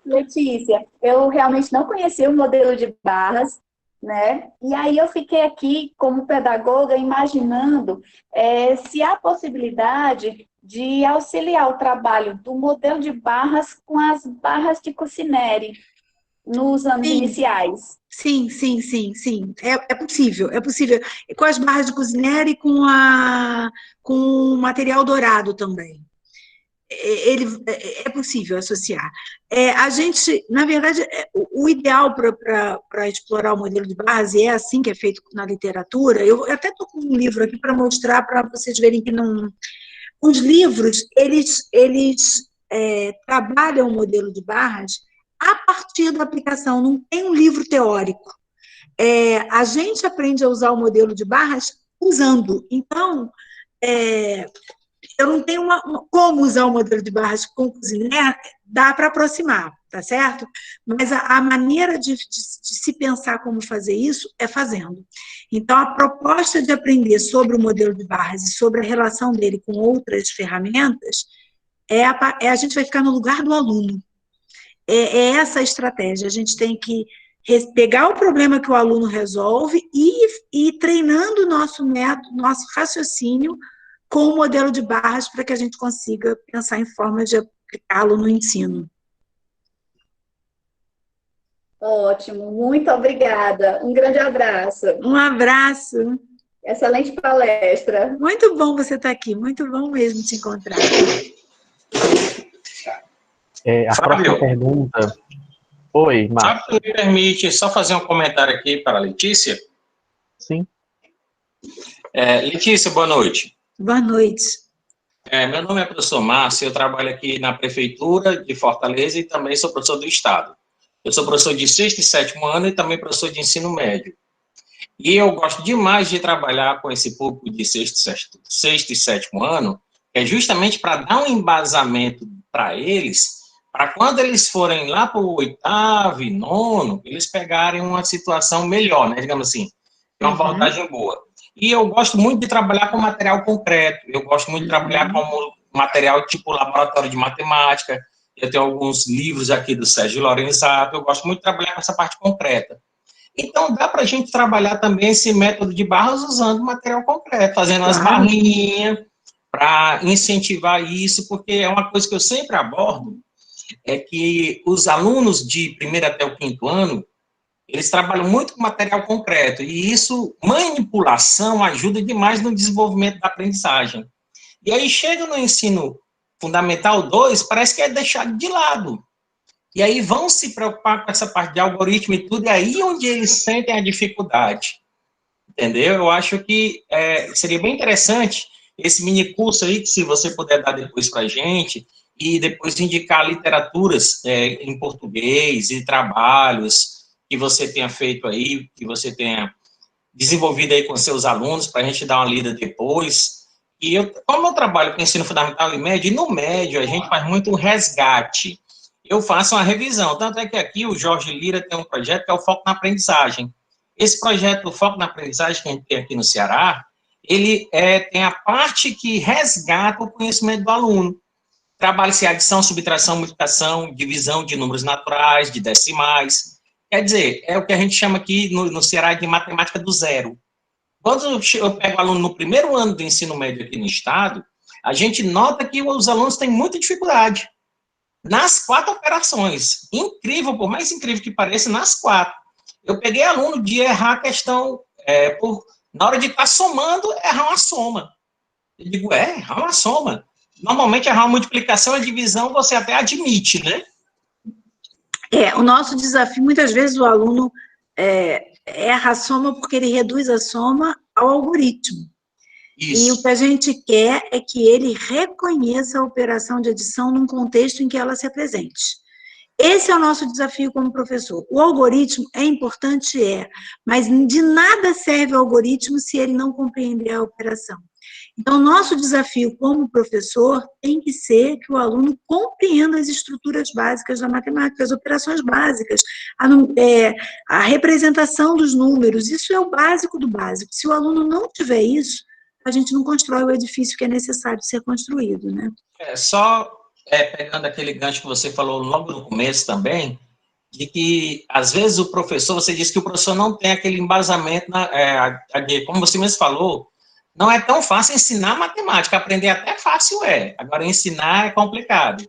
[SPEAKER 6] Letícia, eu realmente não conhecia o modelo de barras, né? E aí eu fiquei aqui, como pedagoga, imaginando se há possibilidade de auxiliar o trabalho do modelo de barras com as barras de Cucineri nos anos iniciais.
[SPEAKER 3] Sim. É possível, é possível. E com as barras de Cucineri e com o material dourado também. É possível associar. A gente, na verdade, o ideal para explorar o modelo de barras, e é assim que é feito na literatura, eu até estou com um livro aqui para mostrar, para vocês verem que não... Os livros, eles trabalham o modelo de barras a partir da aplicação, não tem um livro teórico. A gente aprende a usar o modelo de barras usando. Então, eu não tenho como usar o modelo de barras com Cucineri, dá para aproximar, tá certo? Mas a maneira de se pensar como fazer isso é fazendo. Então, a proposta de aprender sobre o modelo de barras e sobre a relação dele com outras ferramentas, a gente vai ficar no lugar do aluno. É essa a estratégia. A gente tem que pegar o problema que o aluno resolve e ir treinando o nosso método, nosso raciocínio com o modelo de barras para que a gente consiga pensar em formas de aplicá-lo no ensino.
[SPEAKER 6] Ótimo, muito obrigada. Um grande abraço.
[SPEAKER 3] Um abraço.
[SPEAKER 6] Excelente palestra.
[SPEAKER 3] Muito bom você estar aqui, muito bom mesmo te encontrar.
[SPEAKER 1] A próxima pergunta... Oi, Marcos.
[SPEAKER 7] Sabe que me permite só fazer um comentário aqui para a Letícia?
[SPEAKER 1] Sim.
[SPEAKER 7] Letícia, boa noite.
[SPEAKER 3] Boa noite.
[SPEAKER 7] Meu nome é professor Márcio, eu trabalho aqui na Prefeitura de Fortaleza e também sou professor do Estado. Eu sou professor de 6º e 7º ano e também professor de ensino médio. E eu gosto demais de trabalhar com esse público de 6º e 7º ano, justamente para dar um embasamento para eles, para quando eles forem lá para o 8º e 9º, eles pegarem uma situação melhor, né? Digamos assim, uma abordagem boa. E eu gosto muito de trabalhar com material concreto, eu gosto muito de trabalhar com material tipo laboratório de matemática, eu tenho alguns livros aqui do Sérgio Lorenzato, eu gosto muito de trabalhar com essa parte concreta. Então, dá para a gente trabalhar também esse método de barras usando material concreto, fazendo as barrinhas, para incentivar isso, porque é uma coisa que eu sempre abordo, é que os alunos de 1º até o 5º ano, Eles trabalham muito com material concreto, e isso, manipulação, ajuda demais no desenvolvimento da aprendizagem. E aí chega no ensino fundamental 2, parece que é deixado de lado. E aí vão se preocupar com essa parte de algoritmo e tudo, e aí onde eles sentem a dificuldade. Entendeu? Eu acho que seria bem interessante esse mini curso aí, que se você puder dar depois para a gente, e depois indicar literaturas em português e trabalhos que você tenha feito aí, que você tenha desenvolvido aí com seus alunos, para a gente dar uma lida depois. E como eu trabalho com ensino fundamental e médio, e no médio a gente faz muito resgate, eu faço uma revisão. Tanto é que aqui o Jorge Lira tem um projeto que é o Foco na Aprendizagem. Esse projeto do Foco na Aprendizagem que a gente tem aqui no Ceará, ele tem a parte que resgata o conhecimento do aluno. Trabalha-se adição, subtração, multiplicação, divisão de números naturais, de decimais. Quer dizer, é o que a gente chama aqui no Ceará de matemática do zero. Quando eu pego o aluno no primeiro ano do ensino médio aqui no estado, a gente nota que os alunos têm muita dificuldade nas 4 operações. Incrível, por mais incrível que pareça, nas 4. Eu peguei aluno de errar a questão, na hora de estar somando, errar uma soma. Eu digo, errar uma soma. Normalmente, errar uma multiplicação e divisão, você até admite, né?
[SPEAKER 3] O nosso desafio, muitas vezes, o aluno erra a soma porque ele reduz a soma ao algoritmo.
[SPEAKER 7] Isso.
[SPEAKER 3] E o que a gente quer é que ele reconheça a operação de adição num contexto em que ela se apresente. Esse é o nosso desafio como professor. O algoritmo é importante, mas de nada serve o algoritmo se ele não compreender a operação. Então, nosso desafio como professor tem que ser que o aluno compreenda as estruturas básicas da matemática, as operações básicas, a representação dos números. Isso é o básico do básico. Se o aluno não tiver isso, a gente não constrói o edifício que é necessário ser construído, né?
[SPEAKER 7] Pegando aquele gancho que você falou logo no começo também, de que, às vezes, o professor, você disse que o professor não tem aquele embasamento, como você mesmo falou, não é tão fácil ensinar matemática, aprender até fácil agora ensinar é complicado.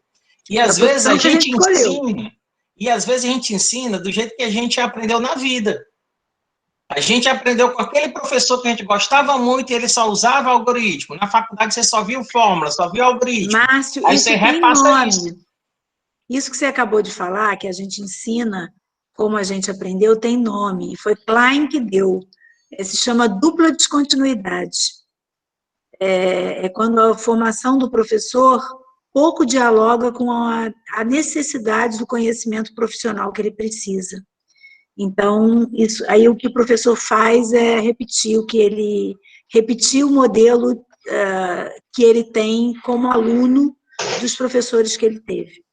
[SPEAKER 7] E às vezes a gente ensina do jeito que a gente aprendeu na vida. A gente aprendeu com aquele professor que a gente gostava muito e ele só usava algoritmo. Na faculdade você só viu fórmula, só viu algoritmo.
[SPEAKER 3] Márcio,
[SPEAKER 7] aí
[SPEAKER 3] isso
[SPEAKER 7] você
[SPEAKER 3] tem
[SPEAKER 7] repassa
[SPEAKER 3] nome.
[SPEAKER 7] isso.
[SPEAKER 3] Isso que você acabou de falar, que a gente ensina como a gente aprendeu, tem nome. Foi Klein que deu. Se chama dupla descontinuidade. É quando a formação do professor pouco dialoga com a necessidade do conhecimento profissional que ele precisa. Então, aí o que o professor faz é repetir o modelo que ele tem como aluno dos professores que ele teve.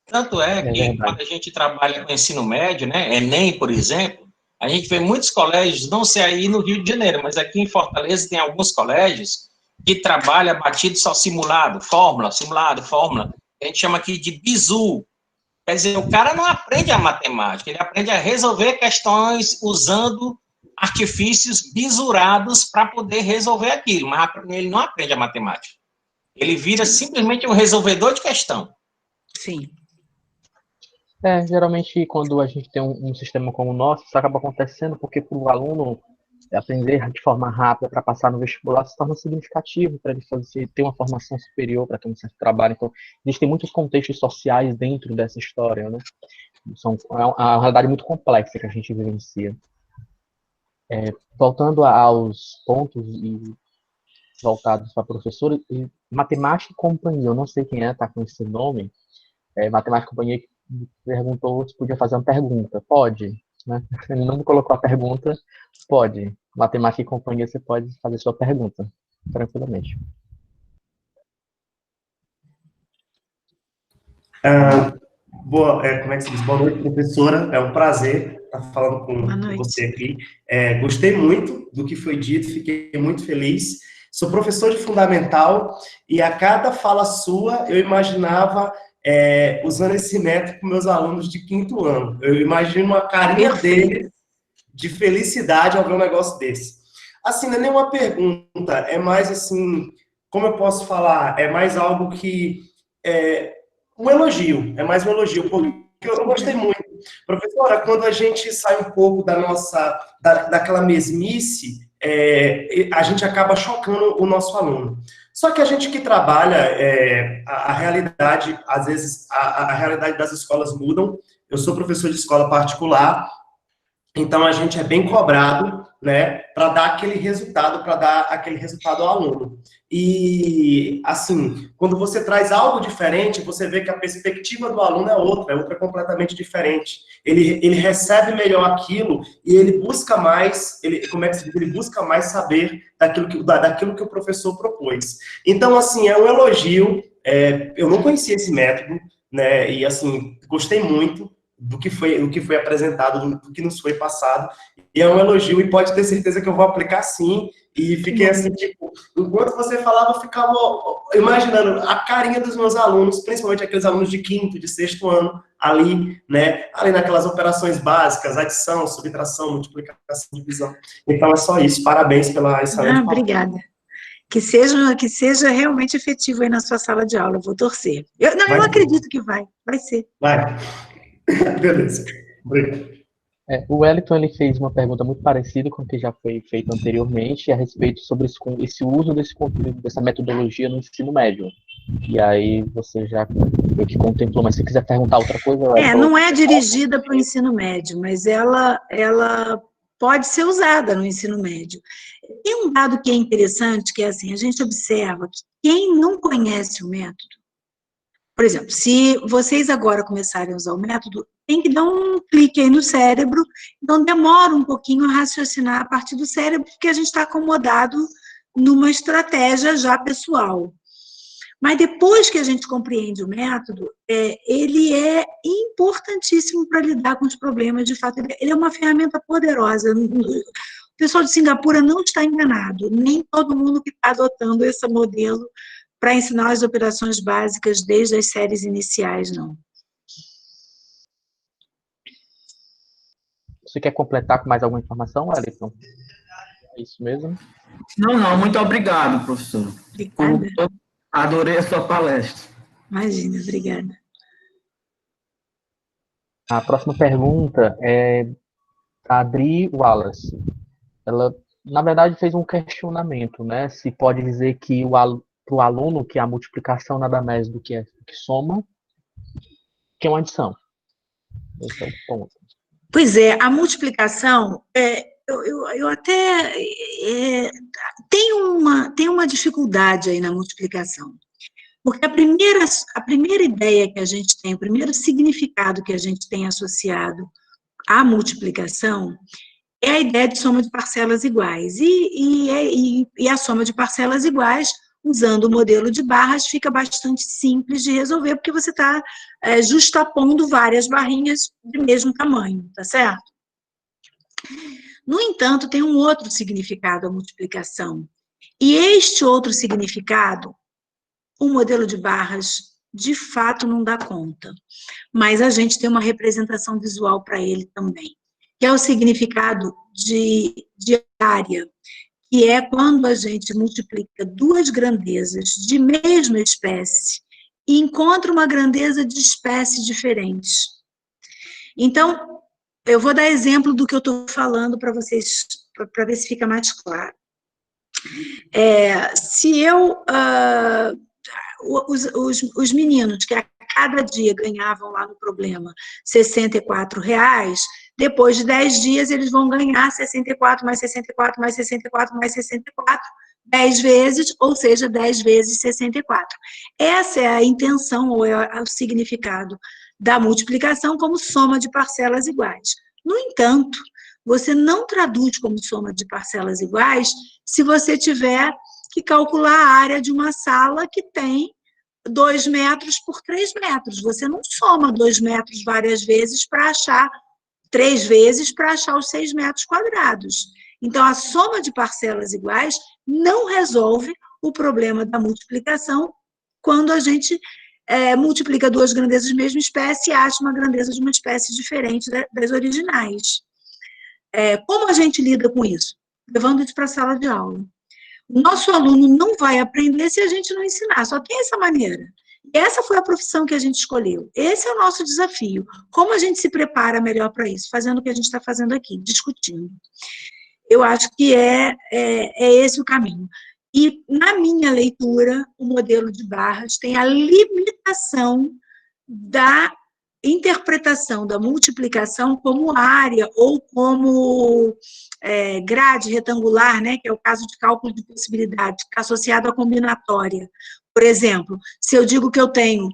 [SPEAKER 7] Tanto que quando a gente trabalha com ensino médio, né, Enem, por exemplo, a gente vê muitos colégios, não sei aí no Rio de Janeiro, mas aqui em Fortaleza tem alguns colégios que trabalham batido só simulado, fórmula, a gente chama aqui de bizu. Quer dizer, o cara não aprende a matemática, ele aprende a resolver questões usando artifícios bisurados para poder resolver aquilo, mas ele não aprende a matemática. Ele vira simplesmente um resolvedor de questão.
[SPEAKER 3] Sim.
[SPEAKER 1] Geralmente, quando a gente tem um sistema como o nosso, isso acaba acontecendo porque para o aluno aprender de forma rápida para passar no vestibular se torna significativo para ele ter uma formação superior, para ter um certo trabalho. Então, existem muitos contextos sociais dentro dessa história, né? É uma realidade muito complexa que a gente vivencia. Voltando aos pontos voltados para professor, Matemática e Companhia, eu não sei quem está com esse nome, Matemática e Companhia perguntou se podia fazer uma pergunta. Pode, né? Ele não me colocou a pergunta, pode. Matemática e Companhia, você pode fazer sua pergunta, tranquilamente.
[SPEAKER 8] Como é que se diz? Boa noite, professora. É um prazer estar falando com você aqui. Gostei muito do que foi dito, fiquei muito feliz. Sou professor de fundamental e a cada fala sua eu imaginava usando esse método com meus alunos de 5º ano. Eu imagino a carinha deles de felicidade ao ver um negócio desse. Assim, não é nenhuma pergunta, é mais assim, como eu posso falar, é mais algo que um elogio, porque eu gostei muito Professora, quando a gente sai um pouco daquela mesmice, a gente acaba chocando o nosso aluno. Só que a gente que trabalha, a realidade, às vezes, a realidade das escolas mudam. Eu sou professor de escola particular, então a gente é bem cobrado, né, para dar aquele resultado ao aluno. E, assim, quando você traz algo diferente, você vê que a perspectiva do aluno é outra completamente diferente. Ele recebe melhor aquilo e ele busca mais, ele busca mais saber daquilo que o professor propôs. Então, assim, é um elogio, eu não conhecia esse método, né, e, assim, gostei muito do que foi apresentado, do que nos foi passado, e é um elogio, e pode ter certeza que eu vou aplicar sim, e fiquei assim, tipo, enquanto você falava, eu ficava imaginando a carinha dos meus alunos, principalmente aqueles alunos de 5º, de 6º ano, ali, né, ali naquelas operações básicas, adição, subtração, multiplicação, divisão. Então é só isso, parabéns pela excelente
[SPEAKER 3] Obrigada. Que seja realmente efetivo aí na sua sala de aula, eu vou torcer. Eu acredito que vai ser.
[SPEAKER 8] Vai. Beleza. Obrigado.
[SPEAKER 1] O Wellington ele fez uma pergunta muito parecida com o que já foi feito anteriormente a respeito sobre esse uso desse conteúdo, dessa metodologia no ensino médio. E aí você já meio que contemplou, mas se quiser perguntar outra coisa...
[SPEAKER 3] Não é dirigida para o ensino médio, mas ela pode ser usada no ensino médio. Tem um dado que é interessante, que é assim, a gente observa que quem não conhece o método, por exemplo, se vocês agora começarem a usar o método, tem que dar um clique aí no cérebro, então demora um pouquinho a raciocinar a partir do cérebro, porque a gente está acomodado numa estratégia já pessoal. Mas depois que a gente compreende o método, ele é importantíssimo para lidar com os problemas, de fato, ele é uma ferramenta poderosa. O pessoal de Singapura não está enganado, nem todo mundo que está adotando esse modelo para ensinar as operações básicas desde as séries iniciais, não.
[SPEAKER 1] Você quer completar com mais alguma informação, Wellington? É isso mesmo?
[SPEAKER 9] Não, muito obrigado, professor.
[SPEAKER 3] Obrigada.
[SPEAKER 9] Adorei a sua palestra.
[SPEAKER 3] Imagina, obrigada.
[SPEAKER 1] A próxima pergunta é a Adri Wallace. Ela, na verdade, fez um questionamento, né? Se pode dizer que para o aluno que a multiplicação nada mais do que soma, que é uma adição. Esse é o ponto.
[SPEAKER 3] Pois é, a multiplicação, eu até tem uma dificuldade aí na multiplicação, porque a primeira ideia que a gente tem, o primeiro significado que a gente tem associado à multiplicação é a ideia de soma de parcelas iguais, e a soma de parcelas iguais, usando o modelo de barras, fica bastante simples de resolver, porque você está justapondo várias barrinhas de mesmo tamanho, tá certo? No entanto, tem um outro significado a multiplicação, e este outro significado, o modelo de barras, de fato, não dá conta, mas a gente tem uma representação visual para ele também, que é o significado de área, que é quando a gente multiplica duas grandezas de mesma espécie e encontra uma grandeza de espécies diferentes. Então, eu vou dar exemplo do que eu estou falando para vocês, para ver se fica mais claro. Se os meninos que a cada dia ganhavam lá no problema R$64, depois de 10 dias eles vão ganhar 64 mais 64 mais 64 mais 64, 10 vezes, ou seja, 10 vezes 64. Essa é a intenção, ou é o significado da multiplicação como soma de parcelas iguais. No entanto, você não traduz como soma de parcelas iguais se você tiver que calcular a área de uma sala que tem 2 metros por 3 metros. Você não soma 2 metros várias vezes para achar 3 vezes para achar os 6 metros quadrados. Então, a soma de parcelas iguais não resolve o problema da multiplicação quando a gente multiplica duas grandezas de mesma espécie e acha uma grandeza de uma espécie diferente das originais. Como a gente lida com isso? Levando isso para a sala de aula. O nosso aluno não vai aprender se a gente não ensinar, só tem essa maneira. E essa foi a profissão que a gente escolheu. Esse é o nosso desafio. Como a gente se prepara melhor para isso? Fazendo o que a gente está fazendo aqui, discutindo. Eu acho que é esse o caminho. E, na minha leitura, o modelo de Barras tem a limitação da interpretação da multiplicação como área ou como grade retangular, né, que é o caso de cálculo de possibilidade, associado à combinatória. Por exemplo, se eu digo que eu tenho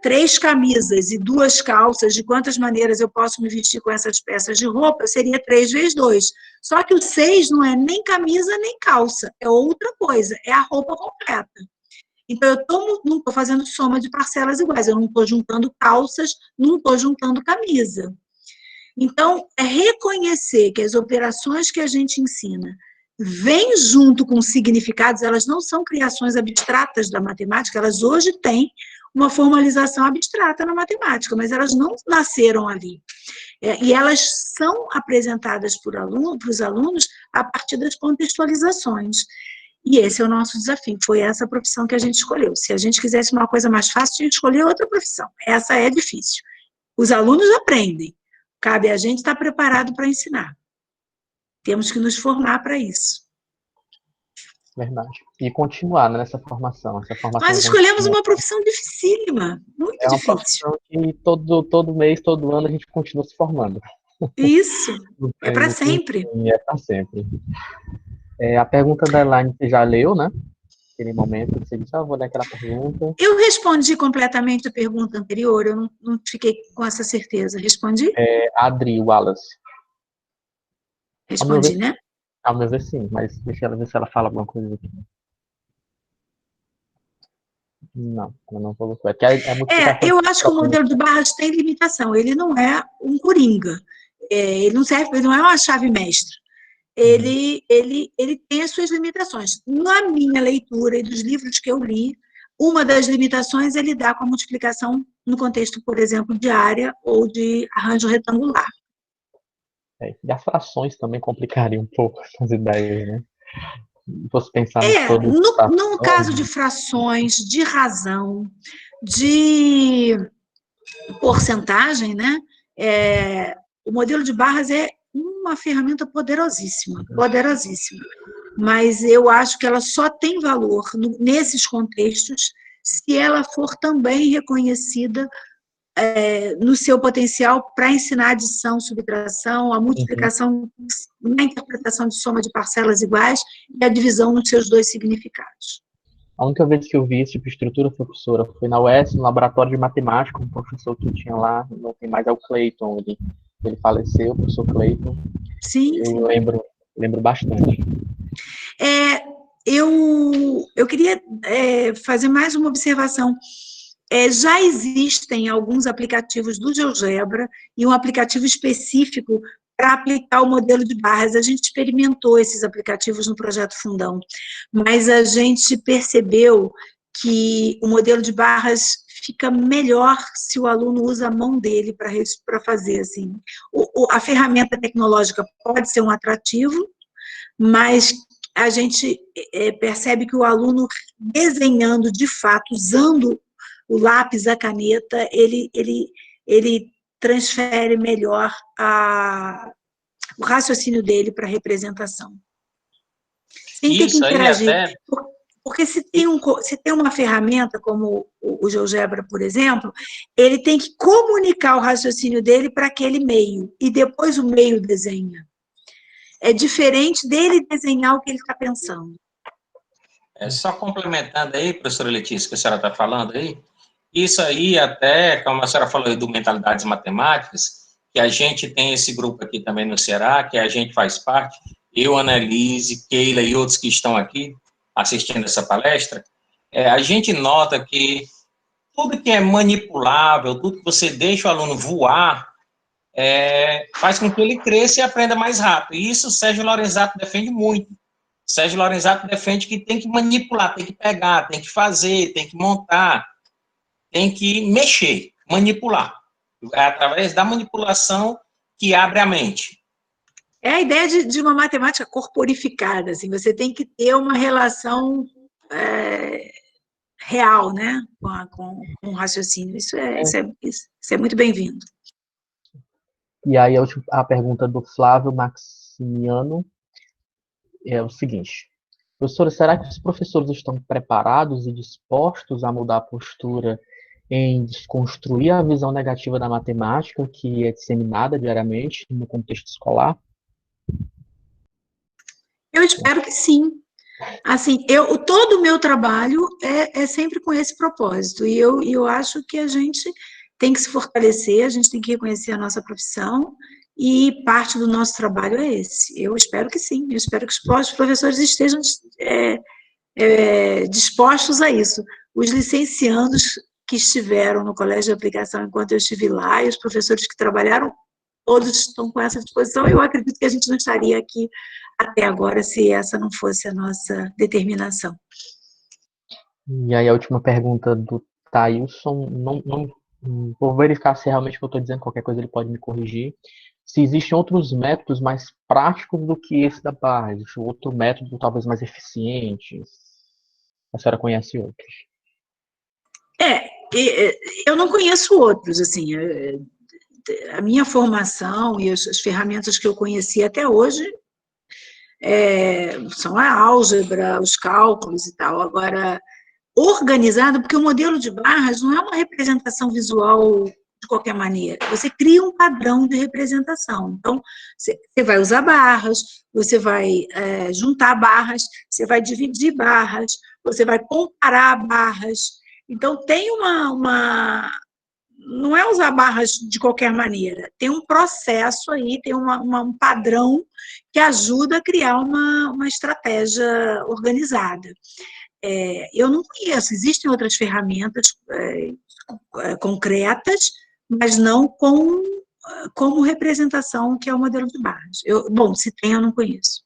[SPEAKER 3] 3 camisas e 2 calças, de quantas maneiras eu posso me vestir com essas peças de roupa, seria 3 vezes 2. Só que o 6 não é nem camisa nem calça, é outra coisa, é a roupa completa. Então, eu não estou fazendo soma de parcelas iguais, eu não estou juntando calças, não estou juntando camisa. Então, é reconhecer que as operações que a gente ensina vêm junto com significados, elas não são criações abstratas da matemática, elas hoje têm uma formalização abstrata na matemática, mas elas não nasceram ali. E elas são apresentadas para os alunos a partir das contextualizações. E esse é o nosso desafio, foi essa profissão que a gente escolheu. Se a gente quisesse uma coisa mais fácil, a gente escolheu outra profissão. Essa é difícil. Os alunos aprendem, cabe a gente estar preparado para ensinar. Temos que nos formar para isso.
[SPEAKER 1] Verdade. E continuar nessa formação. Essa formação
[SPEAKER 3] Nós escolhemos uma profissão dificílima, muito
[SPEAKER 1] uma
[SPEAKER 3] difícil.
[SPEAKER 1] profissão que todo mês, todo ano, a gente continua se formando.
[SPEAKER 3] Isso, é para sempre.
[SPEAKER 1] É para sempre. A pergunta da Elaine você já leu, né? Naquele momento, você disse, vou ler aquela pergunta.
[SPEAKER 3] Eu respondi completamente a pergunta anterior, eu não fiquei com essa certeza. Respondi?
[SPEAKER 1] Adri Wallace.
[SPEAKER 3] Respondi, né?
[SPEAKER 1] Ao meu ver, sim, mas deixa ela ver se ela fala alguma coisa aqui. Não, ela não colocou.
[SPEAKER 3] Eu acho que o modelo de Barras tem limitação, ele não é um coringa, ele não é uma chave mestra. Ele tem as suas limitações. Na minha leitura e dos livros que eu li, uma das limitações é lidar com a multiplicação no contexto, por exemplo, de área ou de arranjo retangular.
[SPEAKER 1] E as frações também complicariam um pouco as ideias, né? Se fosse pensar
[SPEAKER 3] no caso de frações, de razão, de porcentagem, né? O modelo de Barras é uma ferramenta poderosíssima, poderosíssima. Mas eu acho que ela só tem valor nesses contextos se ela for também reconhecida no seu potencial para ensinar adição, subtração, a multiplicação na interpretação de soma de parcelas iguais e a divisão nos seus 2 significados.
[SPEAKER 1] A única vez que eu vi esse tipo de estrutura, professora, foi na UES, no laboratório de matemática, um professor que tinha lá, não tem mais, é o Clayton, ele faleceu, o professor Clayton.
[SPEAKER 3] Sim.
[SPEAKER 1] Eu lembro bastante.
[SPEAKER 3] Eu queria fazer mais uma observação. Já existem alguns aplicativos do GeoGebra e um aplicativo específico para aplicar o modelo de Barras. A gente experimentou esses aplicativos no Projeto Fundão, mas a gente percebeu que o modelo de Barras fica melhor se o aluno usa a mão dele para fazer assim. A ferramenta tecnológica pode ser um atrativo, mas a gente percebe que o aluno desenhando de fato, usando o lápis, a caneta, ele transfere melhor o raciocínio dele para a representação. Sem ter que interagir. Porque se tem uma ferramenta como o GeoGebra, por exemplo, ele tem que comunicar o raciocínio dele para aquele meio, e depois o meio desenha. É diferente dele desenhar o que ele está pensando.
[SPEAKER 7] Só complementando aí, professora Letícia, que a senhora está falando aí, isso aí até, como a senhora falou aí do Mentalidades Matemáticas, que a gente tem esse grupo aqui também no Ceará, que a gente faz parte, eu, Annelise, Keila e outros que estão aqui assistindo essa palestra, a gente nota que tudo que é manipulável, tudo que você deixa o aluno voar, faz com que ele cresça e aprenda mais rápido. E isso o Sérgio Lorenzato defende muito. Sérgio Lorenzato defende que tem que manipular, tem que pegar, tem que fazer, tem que montar, tem que mexer, manipular. É através da manipulação que abre a mente.
[SPEAKER 3] É a ideia de uma matemática corporificada, assim, você tem que ter uma relação real, né, com o raciocínio. Isso é muito bem-vindo.
[SPEAKER 1] E aí a pergunta do Flávio Maximiano é o seguinte: professora, será que os professores estão preparados e dispostos a mudar a postura em desconstruir a visão negativa da matemática que é disseminada diariamente no contexto escolar?
[SPEAKER 3] Eu espero que sim. Assim, todo o meu trabalho é sempre com esse propósito, e eu acho que a gente tem que se fortalecer, a gente tem que reconhecer a nossa profissão, e parte do nosso trabalho é esse. Eu espero que sim, eu espero que os professores estejam dispostos a isso. Os licenciandos que estiveram no colégio de aplicação enquanto eu estive lá, e os professores que trabalharam, todos estão com essa disposição. Eu acredito que a gente não estaria aqui até agora se essa não fosse a nossa determinação.
[SPEAKER 1] E aí a última pergunta do Thailson, não vou verificar se realmente o que eu estou dizendo, qualquer coisa ele pode me corrigir. Se existem outros métodos mais práticos do que esse da barra, existe outro método talvez mais eficiente? A senhora conhece outros?
[SPEAKER 3] Eu não conheço outros, assim, a minha formação e as ferramentas que eu conheci até hoje são a álgebra, os cálculos e tal. Agora, organizado, porque o modelo de barras não é uma representação visual de qualquer maneira, você cria um padrão de representação. Então, você vai usar barras, você vai juntar barras, você vai dividir barras, você vai comparar barras. Então, tem não é usar barras de qualquer maneira, tem um processo aí, tem um padrão que ajuda a criar uma estratégia organizada. Eu não conheço, existem outras ferramentas concretas, mas não como representação, que é o modelo de barras. Bom, se tem, eu não conheço.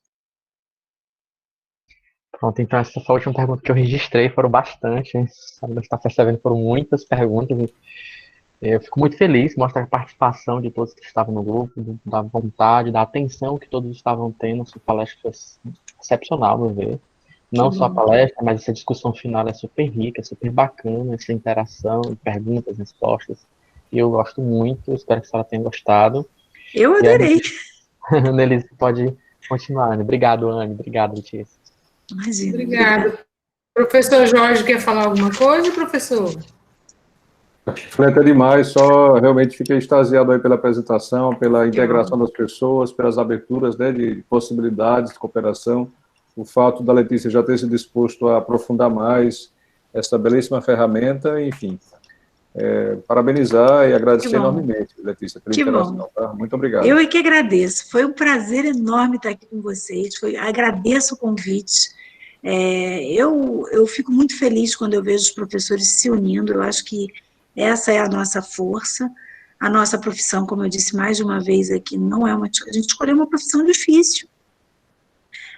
[SPEAKER 1] Pronto, então essa foi a última pergunta que eu registrei, foram bastante, hein? A senhora está percebendo, foram muitas perguntas. Eu fico muito feliz, mostra a participação de todos que estavam no grupo, da vontade, da atenção que todos estavam tendo. Sua palestra foi excepcional, meu ver. Não só a palestra, mas essa discussão final é super rica, super bacana, essa interação, perguntas, respostas. E eu gosto muito, espero que a senhora tenha gostado.
[SPEAKER 3] Eu adorei.
[SPEAKER 1] A Annelise pode continuar, Anne. Obrigado, Anne. Obrigado, Letícia.
[SPEAKER 3] Imagina.
[SPEAKER 4] Obrigada. Professor Jorge, quer falar alguma coisa, professor?
[SPEAKER 2] Reflete demais, só realmente fiquei extasiado aí pela apresentação, pela integração das pessoas, pelas aberturas, né, de possibilidades de cooperação. O fato da Letícia já ter se disposto a aprofundar mais essa belíssima ferramenta, enfim, parabenizar e agradecer enormemente, Letícia, pela interação. Tá? Muito obrigado.
[SPEAKER 3] Eu é que agradeço, foi um prazer enorme estar aqui com vocês, agradeço o convite. Eu fico muito feliz quando eu vejo os professores se unindo, eu acho que essa é a nossa força, a nossa profissão, como eu disse mais de uma vez aqui, não é a gente escolheu uma profissão difícil.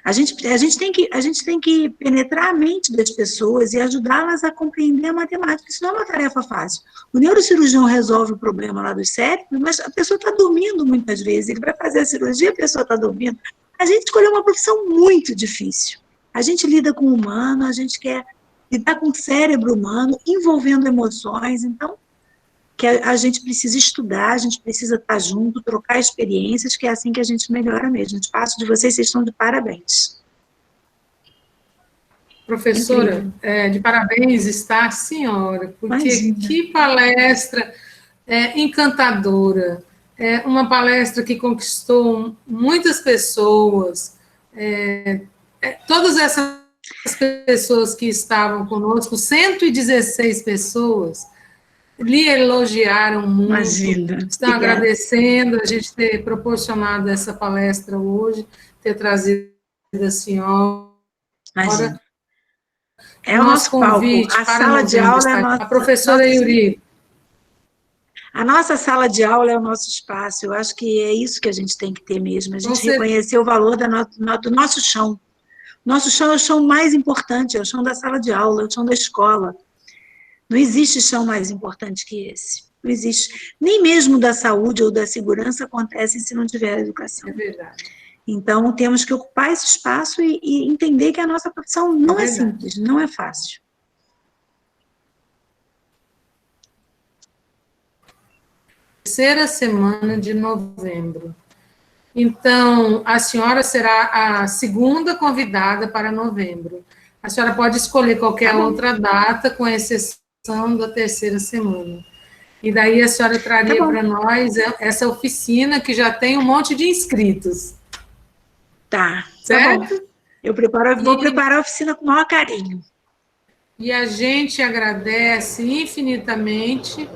[SPEAKER 3] A gente tem que penetrar a mente das pessoas e ajudá-las a compreender a matemática. Isso não é uma tarefa fácil. O neurocirurgião resolve o problema lá do cérebro, mas a pessoa está dormindo muitas vezes. Ele vai fazer a cirurgia, a pessoa está dormindo. A gente escolheu uma profissão muito difícil. A gente lida com o humano, a gente quer lidar com o cérebro humano, envolvendo emoções. Então, que a gente precisa estudar, a gente precisa estar junto, trocar experiências, que é assim que a gente melhora mesmo. O espaço de vocês estão de parabéns.
[SPEAKER 4] Professora, de parabéns está a senhora, porque imagina. Que palestra encantadora, uma palestra que conquistou muitas pessoas, todas essas pessoas que estavam conosco, 116 pessoas, lhe elogiaram muito,
[SPEAKER 3] imagina.
[SPEAKER 4] Estão agradecendo a gente ter proporcionado essa palestra hoje, ter trazido a senhora.
[SPEAKER 3] Imagina. É o nosso convite palco. A sala de aula é nossa,
[SPEAKER 4] a professora Yuri.
[SPEAKER 3] A nossa sala de aula é o nosso espaço, eu acho que é isso que a gente tem que ter mesmo, a gente reconhecer o valor do nosso chão. Nosso chão é o chão mais importante, é o chão da sala de aula, é o chão da escola. Não existe chão mais importante que esse. Não existe. Nem mesmo da saúde ou da segurança acontece se não tiver educação.
[SPEAKER 4] É verdade.
[SPEAKER 3] Então, temos que ocupar esse espaço e entender que a nossa profissão não é simples, não é fácil.
[SPEAKER 4] terceira semana de novembro. Então, a senhora será a segunda convidada para novembro. A senhora pode escolher qualquer outra data, com exceção da terceira semana. E daí a senhora traria para nós essa oficina, que já tem um monte de inscritos.
[SPEAKER 3] Tá,
[SPEAKER 4] certo?
[SPEAKER 3] Tá bom. Vou preparar a oficina com o maior carinho.
[SPEAKER 4] E a gente agradece infinitamente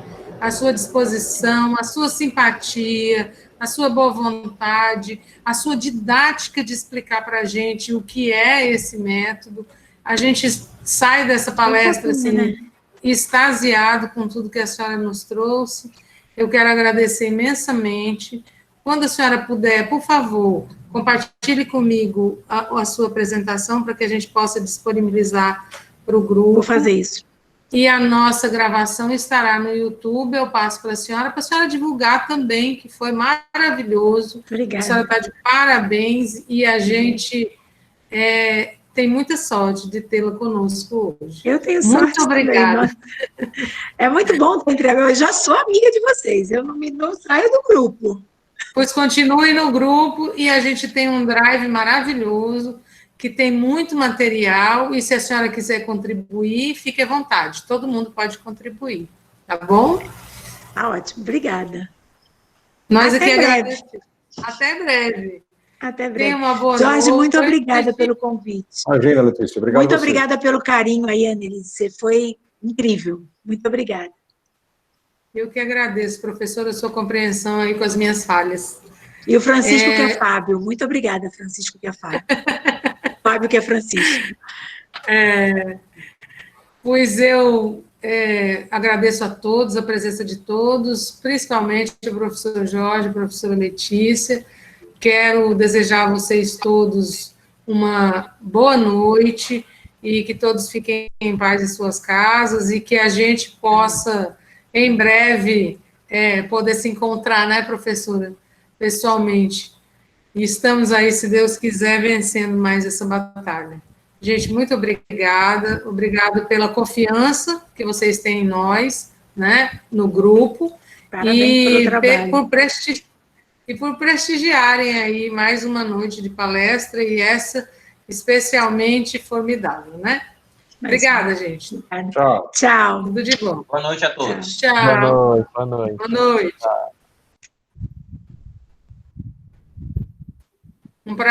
[SPEAKER 4] a sua disposição, a sua simpatia, a sua boa vontade, a sua didática de explicar para a gente o que é esse método. A gente sai dessa palestra assim, extasiado com tudo que a senhora nos trouxe. Eu quero agradecer imensamente. Quando a senhora puder, por favor, compartilhe comigo a sua apresentação para que a gente possa disponibilizar para o grupo.
[SPEAKER 3] Vou fazer isso.
[SPEAKER 4] E a nossa gravação estará no YouTube, eu passo para a senhora divulgar também, que foi maravilhoso.
[SPEAKER 3] Obrigada.
[SPEAKER 4] A senhora está de parabéns e a gente tem muita sorte de tê-la conosco hoje.
[SPEAKER 3] Eu tenho sorte.
[SPEAKER 4] Muito obrigada.
[SPEAKER 3] Também, é muito bom ter entrevista. Eu já sou amiga de vocês, eu não saio do grupo.
[SPEAKER 4] Pois continue no grupo e a gente tem um drive maravilhoso, que tem muito material, e se a senhora quiser contribuir, fique à vontade, todo mundo pode contribuir, tá bom?
[SPEAKER 3] Tá ótimo, obrigada.
[SPEAKER 4] Nós
[SPEAKER 3] Até
[SPEAKER 4] aqui
[SPEAKER 3] breve.
[SPEAKER 4] agradecemos. Até breve.
[SPEAKER 3] Até breve.
[SPEAKER 4] Tenha uma boa
[SPEAKER 3] Jorge,
[SPEAKER 4] noite.
[SPEAKER 3] muito obrigada pelo convite.
[SPEAKER 2] Imagina, Letícia, obrigado.
[SPEAKER 3] Muito obrigada pelo carinho aí, Annelise, você foi incrível. Muito obrigada.
[SPEAKER 4] Eu que agradeço, professora, a sua compreensão aí com as minhas falhas.
[SPEAKER 3] E o Francisco, que é Fábio. Muito obrigada, Francisco, que é Fábio. Fábio, que é Francisco.
[SPEAKER 4] Pois eu agradeço a todos, a presença de todos, principalmente o professor Jorge, a professora Letícia. Quero desejar a vocês todos uma boa noite e que todos fiquem em paz em suas casas e que a gente possa, em breve, poder se encontrar, né, professora, pessoalmente. E estamos aí, se Deus quiser, vencendo mais essa batalha. Gente, muito obrigada. Obrigada pela confiança que vocês têm em nós, né, no grupo.
[SPEAKER 3] Parabéns pelo trabalho.
[SPEAKER 4] Por prestigiarem aí mais uma noite de palestra, e essa especialmente formidável, né? Obrigada, gente.
[SPEAKER 2] Tchau.
[SPEAKER 3] Tchau.
[SPEAKER 4] Tudo de bom.
[SPEAKER 7] Boa noite a todos.
[SPEAKER 4] Tchau.
[SPEAKER 1] Boa noite. Boa noite.
[SPEAKER 4] Boa noite. Um prazer.